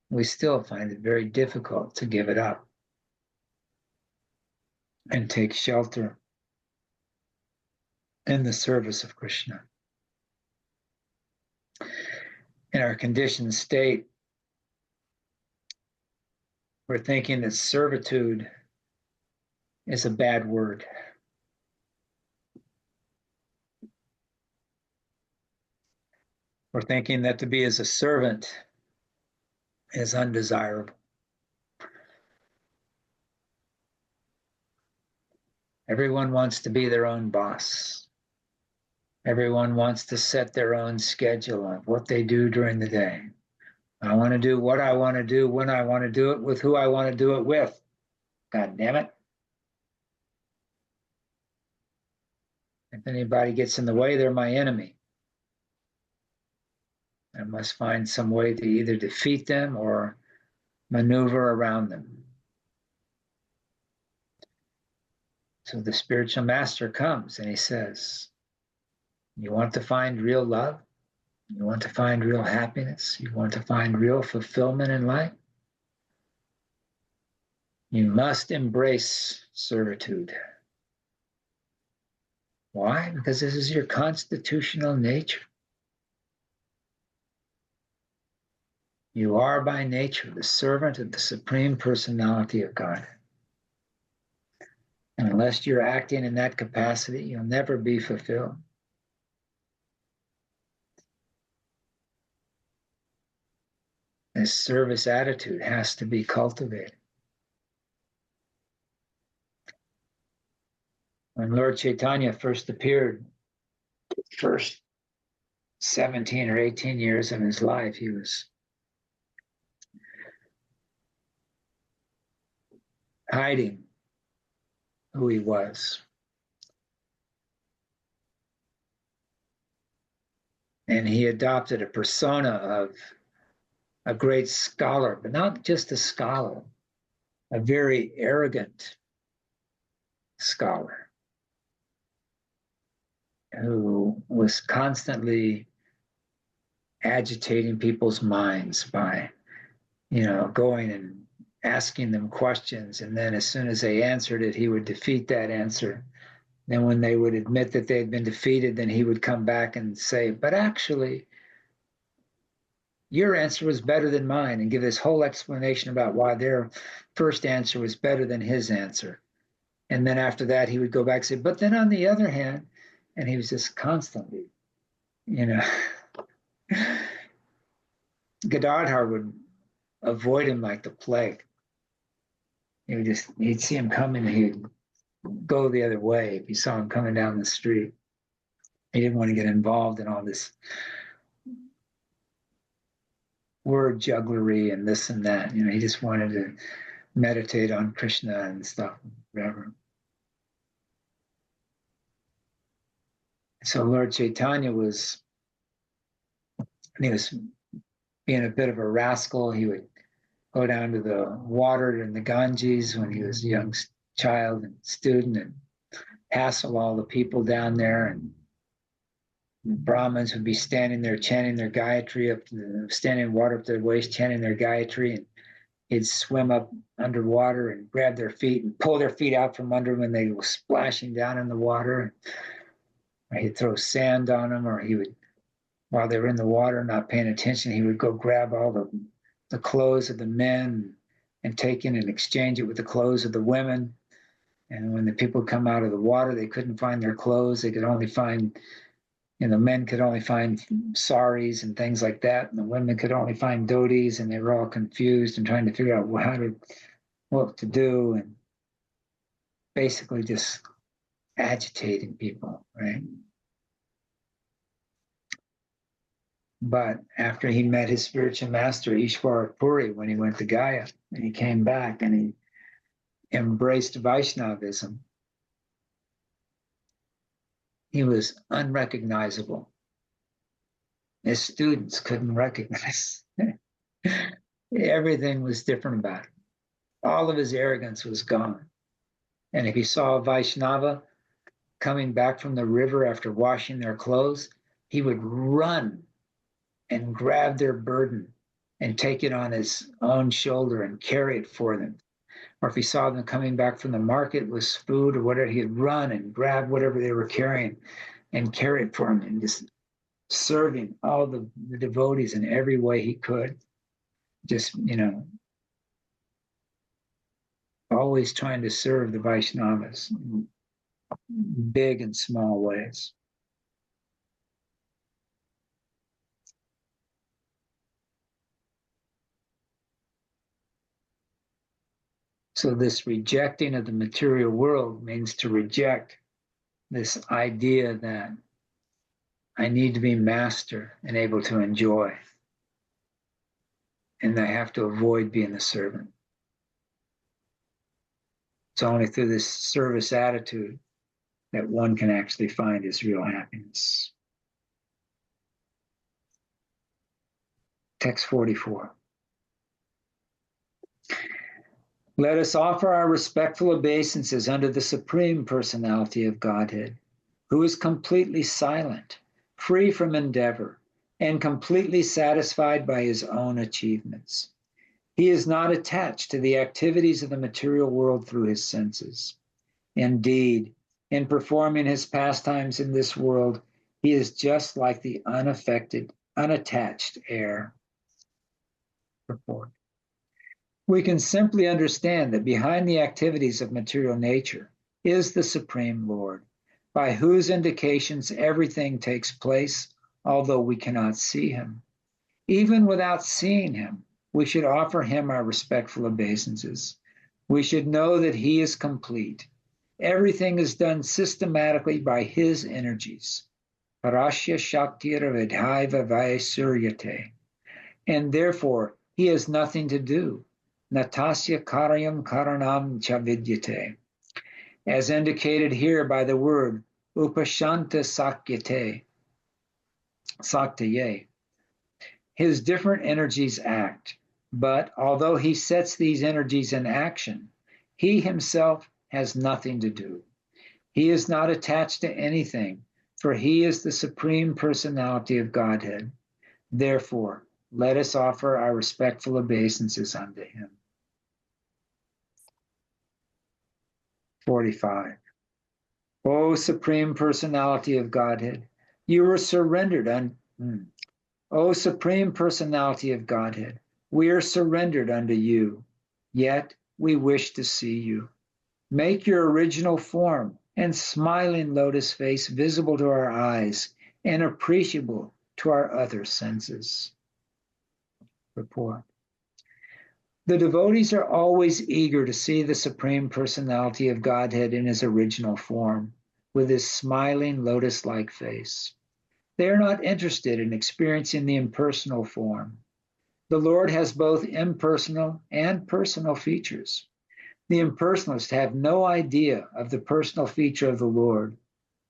A: we still find it very difficult to give it up and take shelter in the service of Krishna. In our conditioned state, we're thinking that servitude is a bad word. We're thinking that to be as a servant is undesirable. Everyone wants to be their own boss. Everyone wants to set their own schedule of what they do during the day. I want to do what I want to do, when I want to do it, with who I want to do it with. God damn it. If anybody gets in the way, they're my enemy. I must find some way to either defeat them or maneuver around them. So the spiritual master comes and he says, you want to find real love? You want to find real happiness? You want to find real fulfillment in life? You must embrace servitude. Why? Because this is your constitutional nature. You are by nature the servant of the Supreme Personality of God. And unless you're acting in that capacity, you'll never be fulfilled. This service attitude has to be cultivated. When Lord Chaitanya first appeared, first 17 or 18 years of his life, he was hiding who he was. And he adopted a persona of a great scholar, but not just a scholar, a very arrogant scholar who was constantly agitating people's minds by, going and asking them questions. And then as soon as they answered it, he would defeat that answer. Then when they would admit that they had been defeated, then he would come back and say, but actually, your answer was better than mine, and give this whole explanation about why their first answer was better than his answer. And then after that, he would go back and say, but then on the other hand, and he was just constantly, Gadadhar would avoid him like the plague. He'd see him coming and he'd go the other way if he saw him coming down the street. He didn't want to get involved in all this word jugglery and this and that. He just wanted to meditate on Krishna and stuff, whatever. So Lord Chaitanya was being a bit of a rascal. He would go down to the water in the Ganges when he was a young child and student and hassle all the people down there. And the Brahmins would be standing there chanting their Gayatri, standing in water up to their waist, chanting their Gayatri. And he'd swim up underwater and grab their feet and pull their feet out from under them when they were splashing down in the water. Or he'd throw sand on them, or he would, while they were in the water not paying attention, he would go grab all the clothes of the men and take in and exchange it with the clothes of the women. And when the people come out of the water, they couldn't find their clothes. They could only find, men could only find saris and things like that. And the women could only find dhotis, and they were all confused and trying to figure out what to do, and basically just agitating people, right? But after he met his spiritual master, Ishwara Puri, when he went to Gaya, and he came back and he embraced Vaishnavism, he was unrecognizable. His students couldn't recognize. Everything was different about him. All of his arrogance was gone. And if he saw a Vaishnava coming back from the river after washing their clothes, he would run and grab their burden and take it on his own shoulder and carry it for them. Or if he saw them coming back from the market with food or whatever, he'd run and grab whatever they were carrying and carry it for them, and just serving all the devotees in every way he could. Just, always trying to serve the Vaishnavas in big and small ways. So this rejecting of the material world means to reject this idea that I need to be master and able to enjoy, and I have to avoid being the servant. It's only through this service attitude that one can actually find his real happiness. Text 44. Let us offer our respectful obeisances unto the Supreme Personality of Godhead, who is completely silent, free from endeavor, and completely satisfied by his own achievements. He is not attached to the activities of the material world through his senses. Indeed, in performing his pastimes in this world, he is just like the unaffected, unattached air. Purport. We can simply understand that behind the activities of material nature is the Supreme Lord, by whose indications everything takes place, although we cannot see him. Even without seeing him, we should offer him our respectful obeisances. We should know that he is complete. Everything is done systematically by his energies. Parashya Shaktir Vidhaiva Vaisuryate. And therefore, he has nothing to do. Natasya Karyam Karanam Chavidyate. As indicated here by the word Upashanta Saktaye. His different energies act, but although he sets these energies in action, he himself has nothing to do. He is not attached to anything, for he is the Supreme Personality of Godhead. Therefore, let us offer our respectful obeisances unto him. 45. O Supreme Personality of Godhead, you are surrendered O Supreme Personality of Godhead, we are surrendered unto you, yet we wish to see you. Make your original form and smiling lotus face visible to our eyes and appreciable to our other senses. Purport. The devotees are always eager to see the Supreme Personality of Godhead in his original form, with his smiling lotus-like face. They are not interested in experiencing the impersonal form. The Lord has both impersonal and personal features. The impersonalists have no idea of the personal feature of the Lord,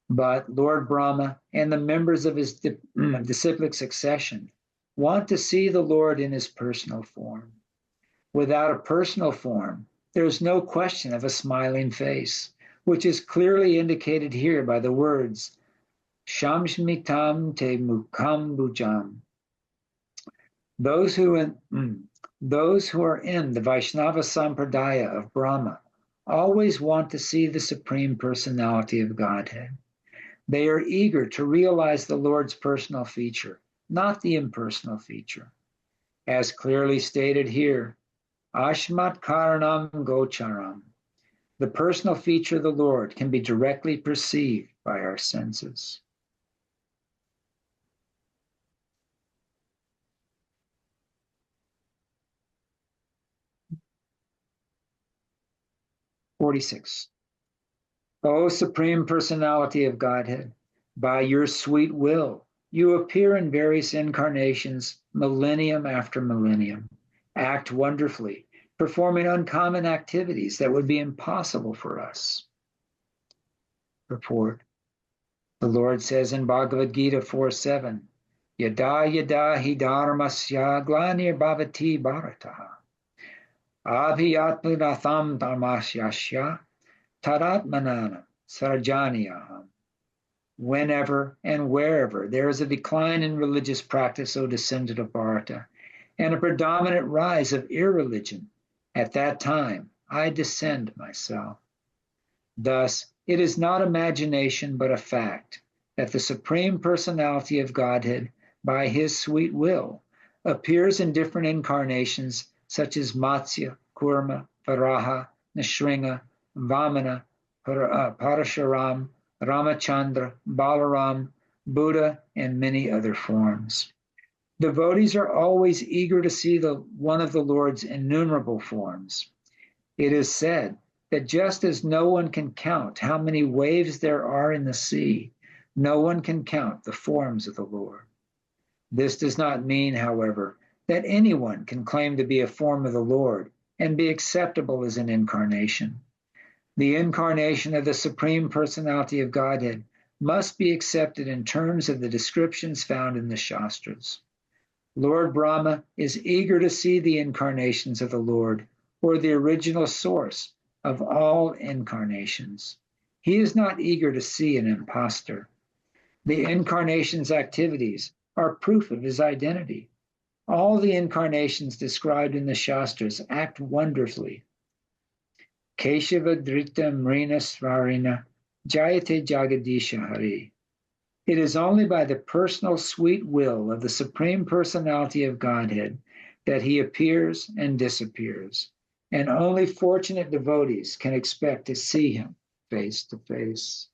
A: but Lord Brahma and the members of his disciplic succession want to see the Lord in his personal form. Without a personal form, there is no question of a smiling face, which is clearly indicated here by the words, Shamshmitam te mukam bhujam. Those who are in the Vaishnava Sampradaya of Brahma always want to see the Supreme Personality of Godhead. They are eager to realize the Lord's personal feature, not the impersonal feature. As clearly stated here, Ashmat Karanam Gocharam. The personal feature of the Lord can be directly perceived by our senses. "46. O Supreme Personality of Godhead, by your sweet will, you appear in various incarnations, millennium after millennium, act wonderfully, performing uncommon activities that would be impossible for us." Purport. The Lord says in Bhagavad Gita 4:7, Yada yada hi dharmasya glanir bhavati bharataha. Abhiyatmanatham dharmasyasya taratmanana sarjaniyaham. Whenever and wherever there is a decline in religious practice, O descendant of Bharata, and a predominant rise of irreligion, at that time I descend myself. Thus, it is not imagination but a fact that the Supreme Personality of Godhead, by his sweet will, appears in different incarnations such as Matsya, Kurma, Varaha, Nishringa, Vamana, Parashuram, Ramachandra, Balaram, Buddha, and many other forms. Devotees are always eager to see one of the Lord's innumerable forms. It is said that just as no one can count how many waves there are in the sea, no one can count the forms of the Lord. This does not mean, however, that anyone can claim to be a form of the Lord and be acceptable as an incarnation. The incarnation of the Supreme Personality of Godhead must be accepted in terms of the descriptions found in the Shastras. Lord Brahma is eager to see the incarnations of the Lord, or the original source of all incarnations. He is not eager to see an impostor. The incarnation's activities are proof of his identity. All the incarnations described in the Shastras act wonderfully. Keshava Drita Mrina Svarina Jayate Jagadisha Hari. It is only by the personal sweet will of the Supreme Personality of Godhead that he appears and disappears, and only fortunate devotees can expect to see him face to face.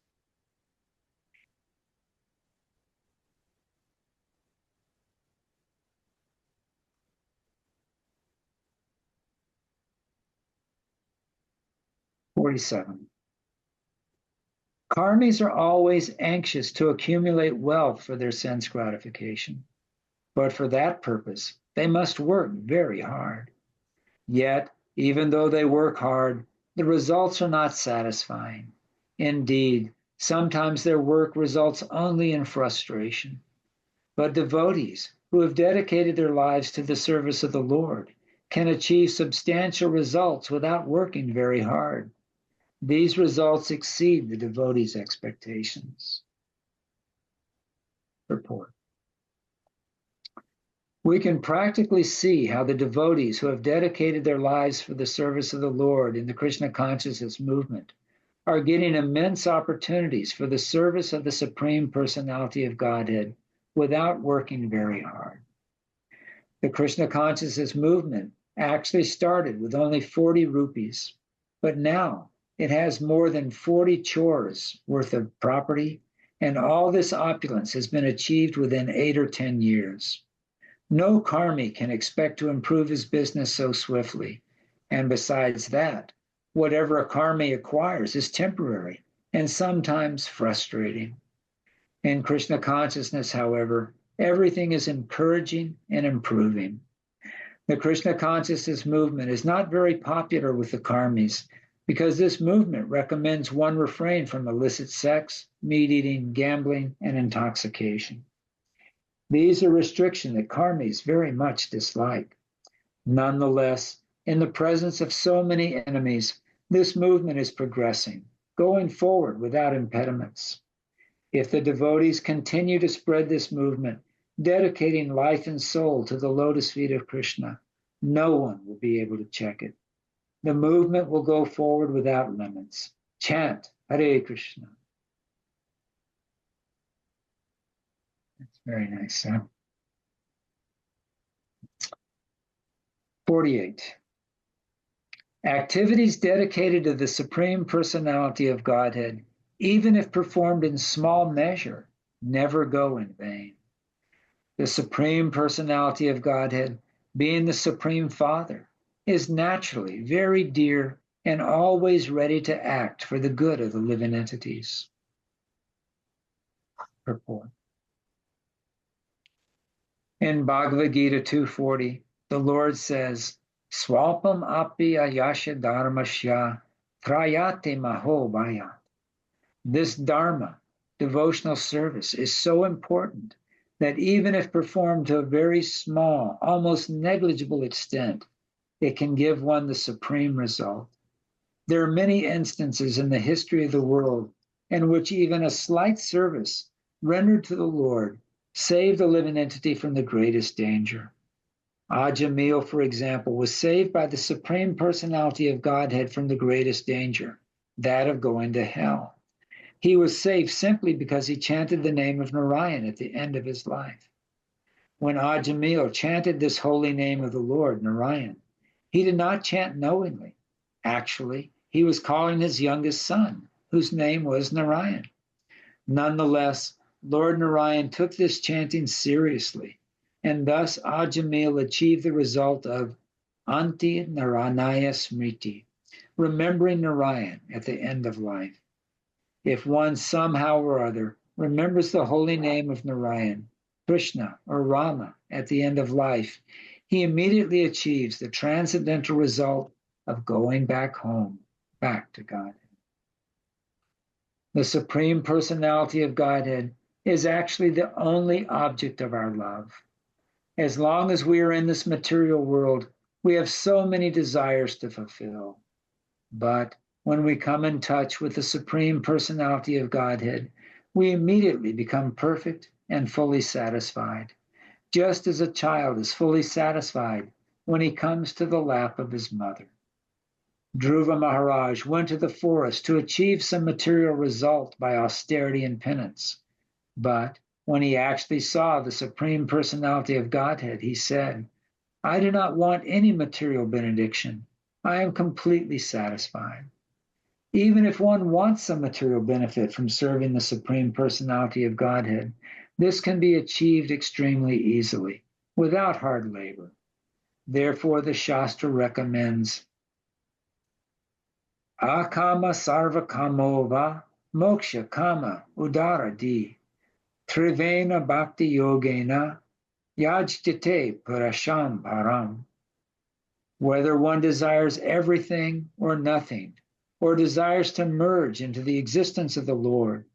A: (47) Karmis are always anxious to accumulate wealth for their sense gratification, but for that purpose, they must work very hard. Yet, even though they work hard, the results are not satisfying. Indeed, sometimes their work results only in frustration. But devotees who have dedicated their lives to the service of the Lord can achieve substantial results without working very hard. These results exceed the devotees' expectations. Purport. We can practically see how the devotees who have dedicated their lives for the service of the Lord in the Krishna consciousness movement are getting immense opportunities for the service of the Supreme Personality of Godhead without working very hard. The Krishna consciousness movement actually started with only 40 rupees, but now it has more than 40 chores worth of property, and all this opulence has been achieved within 8 or 10 years. No karmi can expect to improve his business so swiftly, and besides that, whatever a karmi acquires is temporary and sometimes frustrating. In Krishna consciousness, however, everything is encouraging and improving. The Krishna consciousness movement is not very popular with the karmis because this movement recommends one refrain from illicit sex, meat eating, gambling, and intoxication. These are restrictions that karmis very much dislike. Nonetheless, in the presence of so many enemies, this movement is progressing, going forward without impediments. If the devotees continue to spread this movement, dedicating life and soul to the lotus feet of Krishna, no one will be able to check it. The movement will go forward without limits. Chant Hare Krishna. That's very nice, huh? 48. Activities dedicated to the Supreme Personality of Godhead, even if performed in small measure, never go in vain. The Supreme Personality of Godhead, being the Supreme Father, is naturally very dear and always ready to act for the good of the living entities. Purport. In Bhagavad Gita 2:40, the Lord says, Swalpam api ayasha dharmasya trayate maho bhaya. This dharma, devotional service, is so important that even if performed to a very small, almost negligible extent, it can give one the supreme result. There are many instances in the history of the world in which even a slight service rendered to the Lord saved the living entity from the greatest danger. Ajamil, for example, was saved by the Supreme Personality of Godhead from the greatest danger, that of going to hell. He was saved simply because he chanted the name of Narayan at the end of his life. When Ajamil chanted this holy name of the Lord, Narayan, he did not chant knowingly. Actually, he was calling his youngest son, whose name was Narayan. Nonetheless, Lord Narayan took this chanting seriously, and thus Ajamil achieved the result of Anti Naranaya Smriti, remembering Narayan at the end of life. If one somehow or other remembers the holy name of Narayan, Krishna, or Rama at the end of life, he immediately achieves the transcendental result of going back home, back to Godhead. The Supreme Personality of Godhead is actually the only object of our love. As long as we are in this material world, we have so many desires to fulfill. But when we come in touch with the Supreme Personality of Godhead, we immediately become perfect and fully satisfied, just as a child is fully satisfied when he comes to the lap of his mother. Dhruva Maharaj went to the forest to achieve some material result by austerity and penance. But when he actually saw the Supreme Personality of Godhead, he said, I do not want any material benediction. I am completely satisfied. Even if one wants some material benefit from serving the Supreme Personality of Godhead, this can be achieved extremely easily, without hard labor. Therefore, the Shastra recommends Akama sarva kamova moksha kama udara di trivena bhakti yogena yajjate parasham param. Whether one desires everything or nothing, or desires to merge into the existence of the Lord,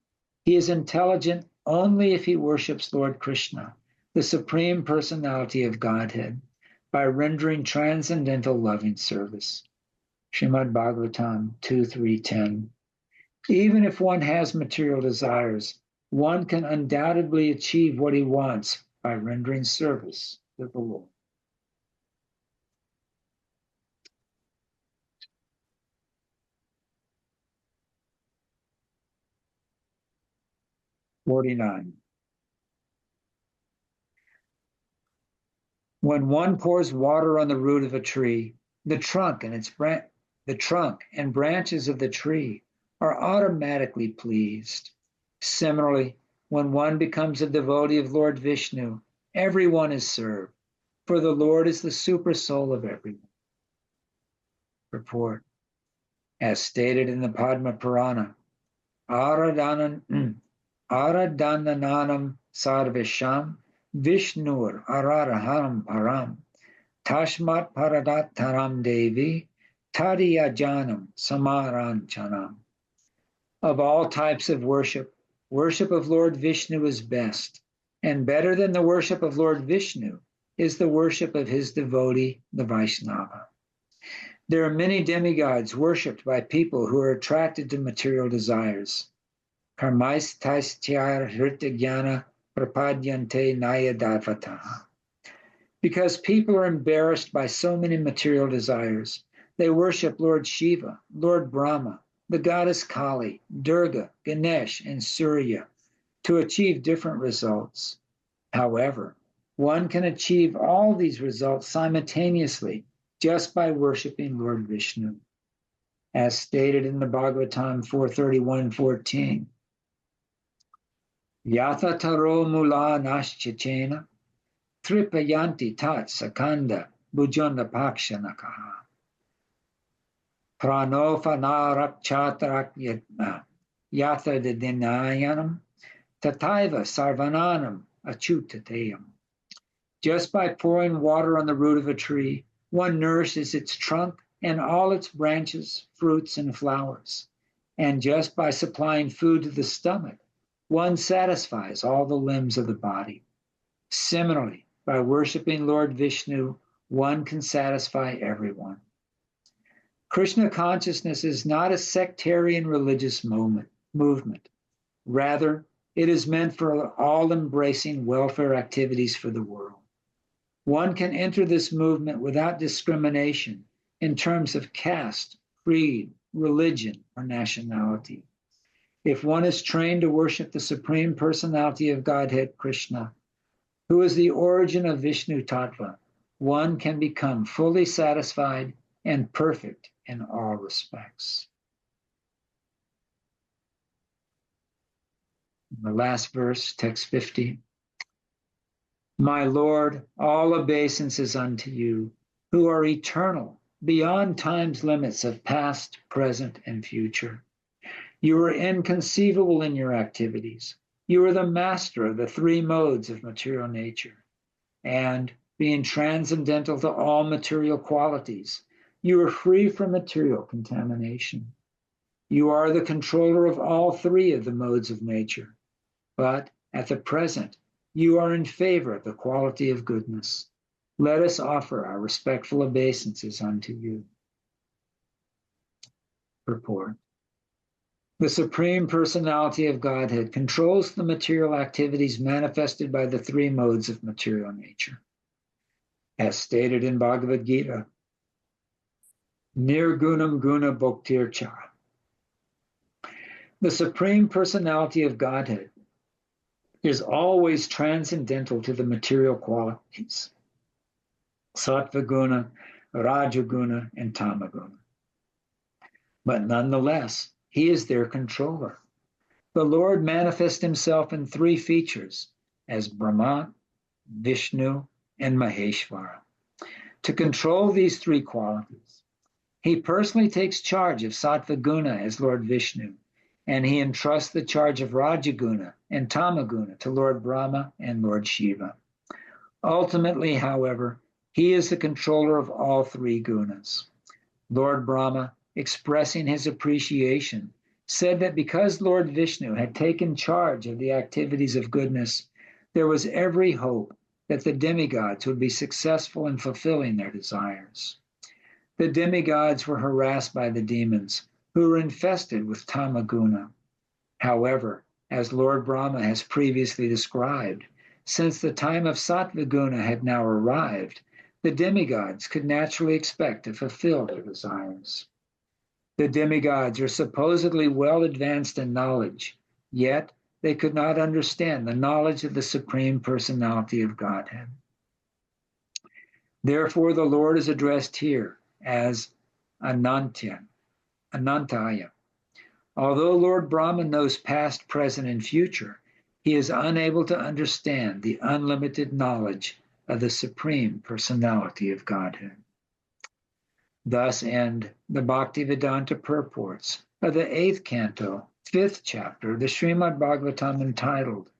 A: he is intelligent only if he worships Lord Krishna, the Supreme Personality of Godhead, by rendering transcendental loving service. Śrīmad Bhāgavatam 2.3.10. Even if one has material desires, one can undoubtedly achieve what he wants by rendering service to the Lord. (49) When one pours water on the root of a tree, the trunk and branches of the tree are automatically pleased. Similarly, when one becomes a devotee of Lord Vishnu, everyone is served, for the Lord is the super soul of everyone. Purport. As stated in the Padma Purana, Aradhananam sarvesham Vishnur ararahanam param tashmat paradattaram devi tadiyajanam samaranchanam. Of all types of worship, worship of Lord Vishnu is best, and better than the worship of Lord Vishnu is the worship of his devotee, the Vaishnava. There are many demigods worshipped by people who are attracted to material desires. Karmaistaisthyar hrityajnana prapadyante nayadavataha. Because people are embarrassed by so many material desires, they worship Lord Shiva, Lord Brahma, the goddess Kali, Durga, Ganesh, and Surya to achieve different results. However, one can achieve all these results simultaneously just by worshiping Lord Vishnu. As stated in the Bhagavatam 4:31-14, Yatha taro mula naschachena tripayanti tat sakanda bhujanda pakshanakaha pranofanarakchatrak yatha didinayanam tataiva sarvananam achutateyam. Just by pouring water on the root of a tree, one nourishes its trunk and all its branches, fruits, and flowers. And just by supplying food to the stomach, one satisfies all the limbs of the body. Similarly, by worshiping Lord Vishnu, one can satisfy everyone. Krishna consciousness is not a sectarian religious movement. Rather, it is meant for all-embracing welfare activities for the world. One can enter this movement without discrimination in terms of caste, creed, religion, or nationality. If one is trained to worship the Supreme Personality of Godhead, Krishna, who is the origin of Vishnu Tattva, one can become fully satisfied and perfect in all respects. The last verse, text 50. My Lord, all obeisance is unto you, who are eternal, beyond time's limits of past, present, and future. You are inconceivable in your activities. You are the master of the three modes of material nature. And, being transcendental to all material qualities, you are free from material contamination. You are the controller of all three of the modes of nature. But, at the present, you are in favor of the quality of goodness. Let us offer our respectful obeisances unto you. Purport. The Supreme Personality of Godhead controls the material activities manifested by the three modes of material nature. As stated in Bhagavad Gita, Nirgunam Guna Bhoktircha. The Supreme Personality of Godhead is always transcendental to the material qualities. Sattvaguna, Rajaguna, and Tamaguna. But nonetheless, he is their controller. The Lord manifests himself in three features as Brahma, Vishnu, and Maheshvara. To control these three qualities, he personally takes charge of Sattvaguna as Lord Vishnu, and he entrusts the charge of Rajaguna and Tamaguna to Lord Brahma and Lord Shiva. Ultimately, however, he is the controller of all three gunas. Lord Brahma, expressing his appreciation, said that because Lord Vishnu had taken charge of the activities of goodness, there was every hope that the demigods would be successful in fulfilling their desires. The demigods were harassed by the demons, who were infested with Tamaguna. However, as Lord Brahma has previously described, since the time of Sattvaguna had now arrived, the demigods could naturally expect to fulfill their desires. The demigods are supposedly well advanced in knowledge, yet they could not understand the knowledge of the Supreme Personality of Godhead. Therefore, the Lord is addressed here as Anantaya. Although Lord Brahma knows past, present, and future, he is unable to understand the unlimited knowledge of the Supreme Personality of Godhead. Thus end the Bhaktivedanta purports of the 8th canto, 5th chapter of the Śrīmad Bhāgavatam, entitled,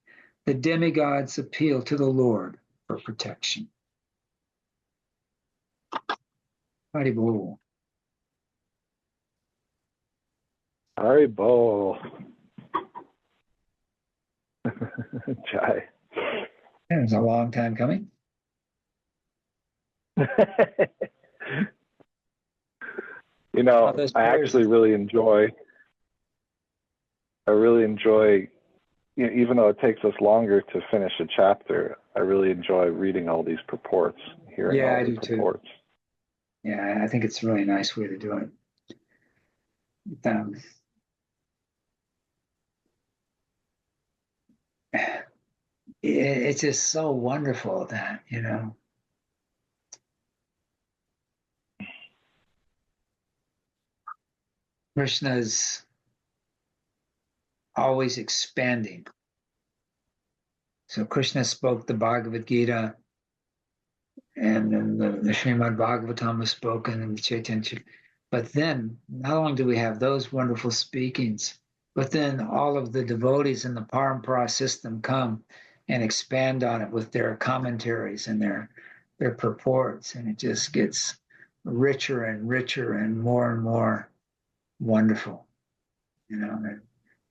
A: The Demigods Appeal to the Lord for Protection. Haribol.
C: Haribol. Jai.
A: It was a long time coming.
C: You know, I actually really enjoy, you know, even though it takes us longer to finish a chapter, I really enjoy reading all these purports, hearing all the purports.
A: Too. Yeah, I think it's a really nice way to do it. It's just so wonderful that, you know, Krishna's always expanding. So Krishna spoke the Bhagavad Gita, and then the Śrīmad Bhāgavatam was spoken, and the Chaitanya. But then, not only do we have those wonderful speakings, but then all of the devotees in the Parampara system come and expand on it with their commentaries and their purports, and it just gets richer and richer and more wonderful. You know, and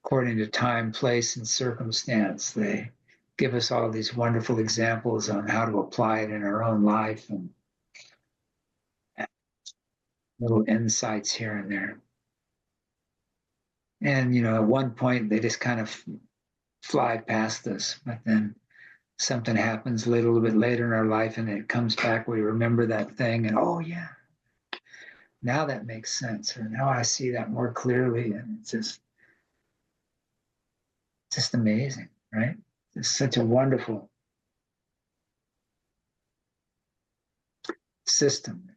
A: according to time, place, and circumstance, they give us all these wonderful examples on how to apply it in our own life, and little insights here and there. And, you know, at one point they just kind of fly past us, but then something happens a little bit later in our life and it comes back, we remember that thing, and oh yeah, now that makes sense, or now I see that more clearly, and it's just amazing, right? It's such a wonderful system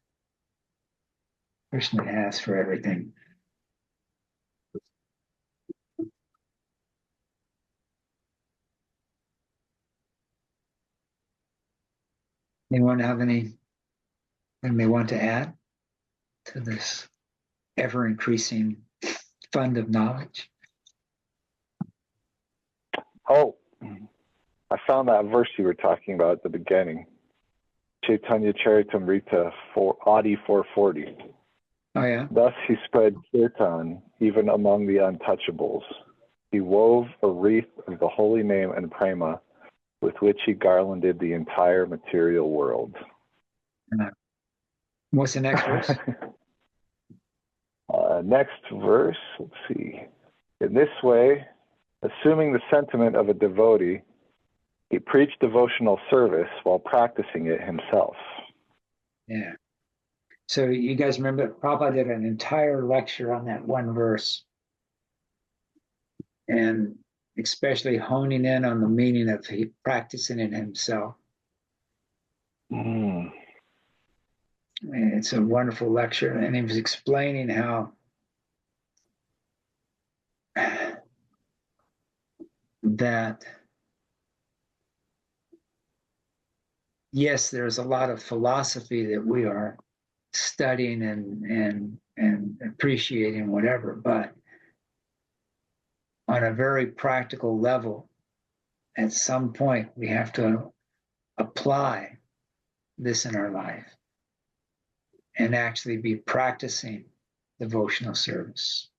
A: Krishna has for everything. Anyone have anything they want to add to this ever-increasing fund of knowledge?
C: Oh, I found that verse you were talking about at the beginning. Chaitanya Charitamrita, Adi 440.
A: Oh, yeah?
C: Thus he spread kirtan even among the untouchables. He wove a wreath of the holy name and prema with which he garlanded the entire material world.
A: What's the next verse?
C: Next verse, let's see. In this way, assuming the sentiment of a devotee, he preached devotional service while practicing it himself.
A: Yeah. So you guys remember Prabhupada did an entire lecture on that one verse, and especially honing in on the meaning of he practicing it himself. It's a wonderful lecture, and he was explaining how that, yes, there's a lot of philosophy that we are studying and appreciating, whatever, but on a very practical level, at some point we have to apply this in our life and actually be practicing devotional service,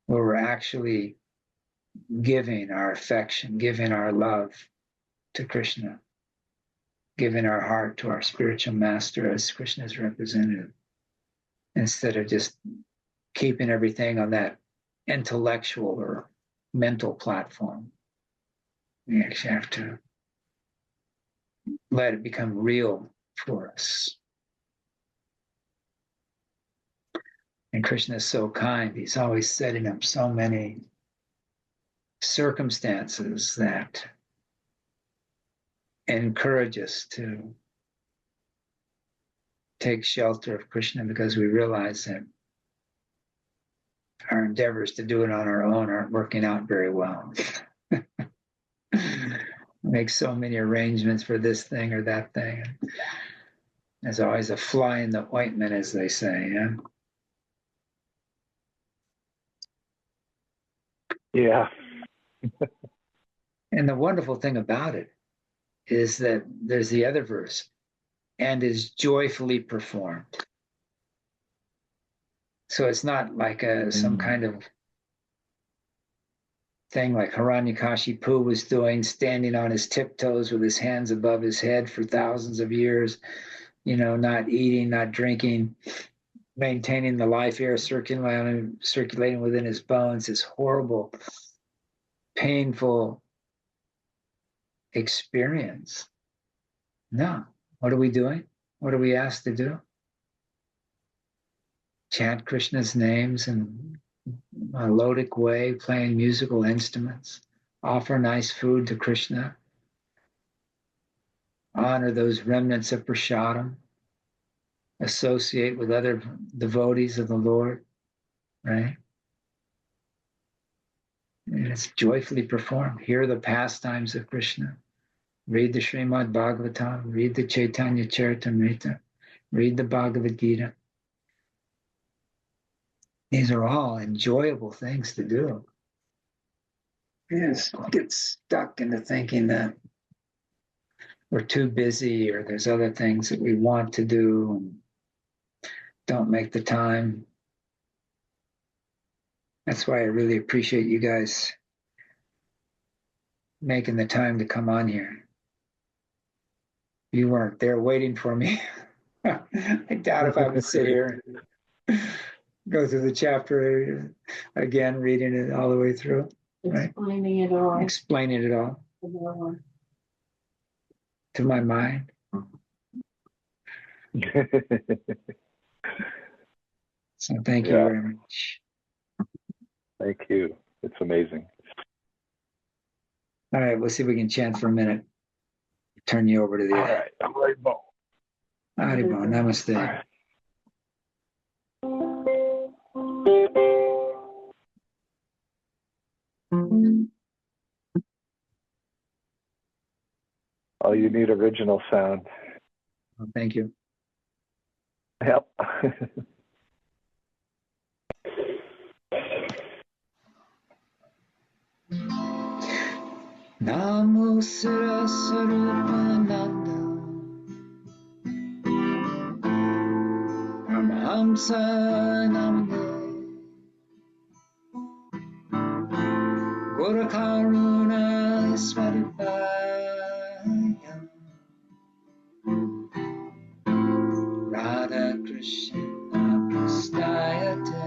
A: where we're actually giving our affection, giving our love to Krishna, giving our heart to our spiritual master as Krishna's representative, instead of just keeping everything on that intellectual or mental platform. We actually have to let it become real for us. And Krishna is so kind. He's always setting up so many circumstances that encourage us to take shelter of Krishna, because we realize that our endeavors to do it on our own aren't working out very well. Make so many arrangements for this thing or that thing. There's always a fly in the ointment, as they say.
C: Yeah.
A: And the wonderful thing about it is that there's the other verse, and is joyfully performed. So it's not like some kind of thing like Hiranyakashipu was doing, standing on his tiptoes with his hands above his head for thousands of years, not eating, not drinking, maintaining the life air circulating within his bones, this horrible, painful experience. No. What are we doing? What are we asked to do? Chant Krishna's names in a melodic way, playing musical instruments, offer nice food to Krishna, honor those remnants of prasadam, associate with other devotees of the Lord, right? And it's joyfully performed. Hear the pastimes of Krishna. Read the Śrīmad Bhāgavatam, read the Chaitanya Charitamrita, read the Bhagavad Gita. These are all enjoyable things to do. We just get stuck into thinking that we're too busy or there's other things that we want to do and don't make the time. That's why I really appreciate you guys making the time to come on here. You weren't there waiting for me. I doubt if I would sit here and go through the chapter again, reading it all the way through. Right?
D: Explaining it all.
A: Explaining it all to my mind. So thank you very much.
C: Thank you. It's amazing.
A: All right, we'll see if we can chant for a minute. Turn you over to the
C: All right. Haribol.
A: Haribol. Namaste.
C: All right. Oh, you need original sound.
A: Oh, thank you.
C: Yep.
A: Namo Sarasarupananda Paramahamsa Namade Guru Karuna Swarupaya Radha Krishna Prastayate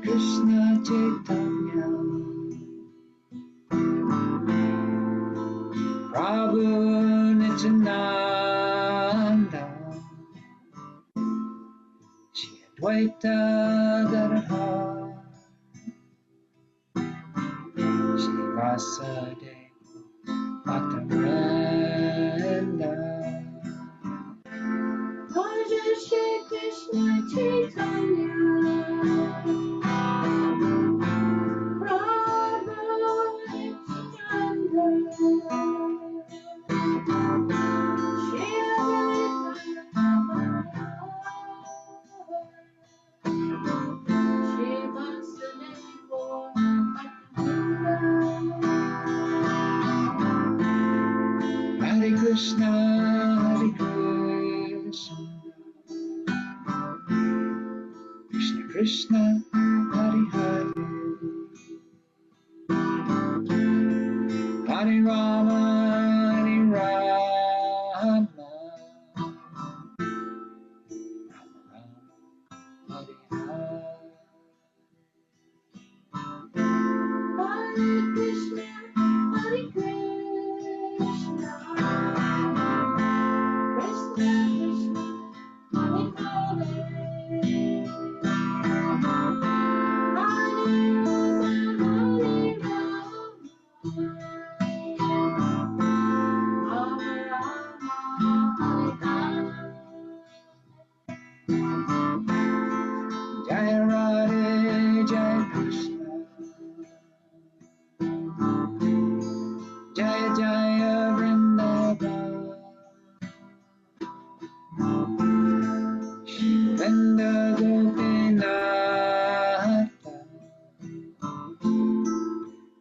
A: Krishna Chaitanya Prabhu Nityananda Shri Advaita Gadadhar Shri Vasudeva Bhaktavranda
D: Bhaja Shri Krishna Chaitanya Prabhu Nityananda Shri Advaita Shri Vasudeva
A: Hare Krishna Hare Krishna Krishna Krishna Hare Hare Hare Rama Hare Rama Hare Hare
D: Hare Krishna, Hare Krishna, Krishna Krishna, Hare Hare, Hare Rama, Hare Rama, Hare Hare.
A: Jaya Radhe Jaya Krishna Jaya Jaya Vrindavan Shri Govinda Gopinatha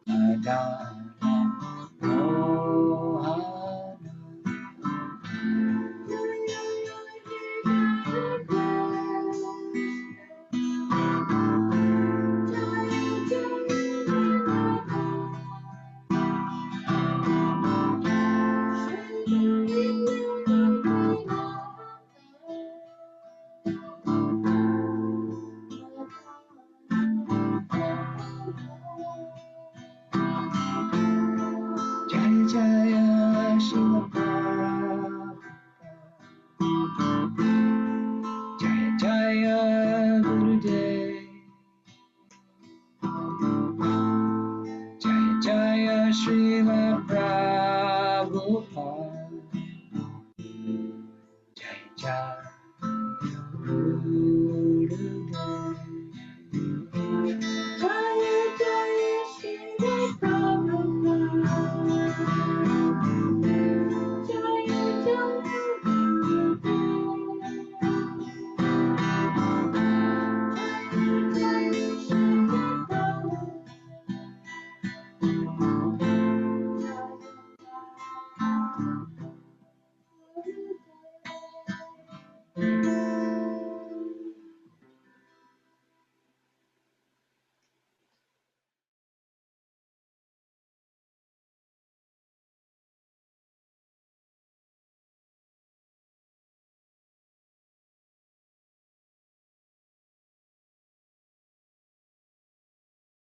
A: Madana Mohana Jaya Jaya Śrīmad Bhāgavatam Jaya Jaya Gurudev Jaya Jaya Śrīmad Bhāgavatam Jaya Jaya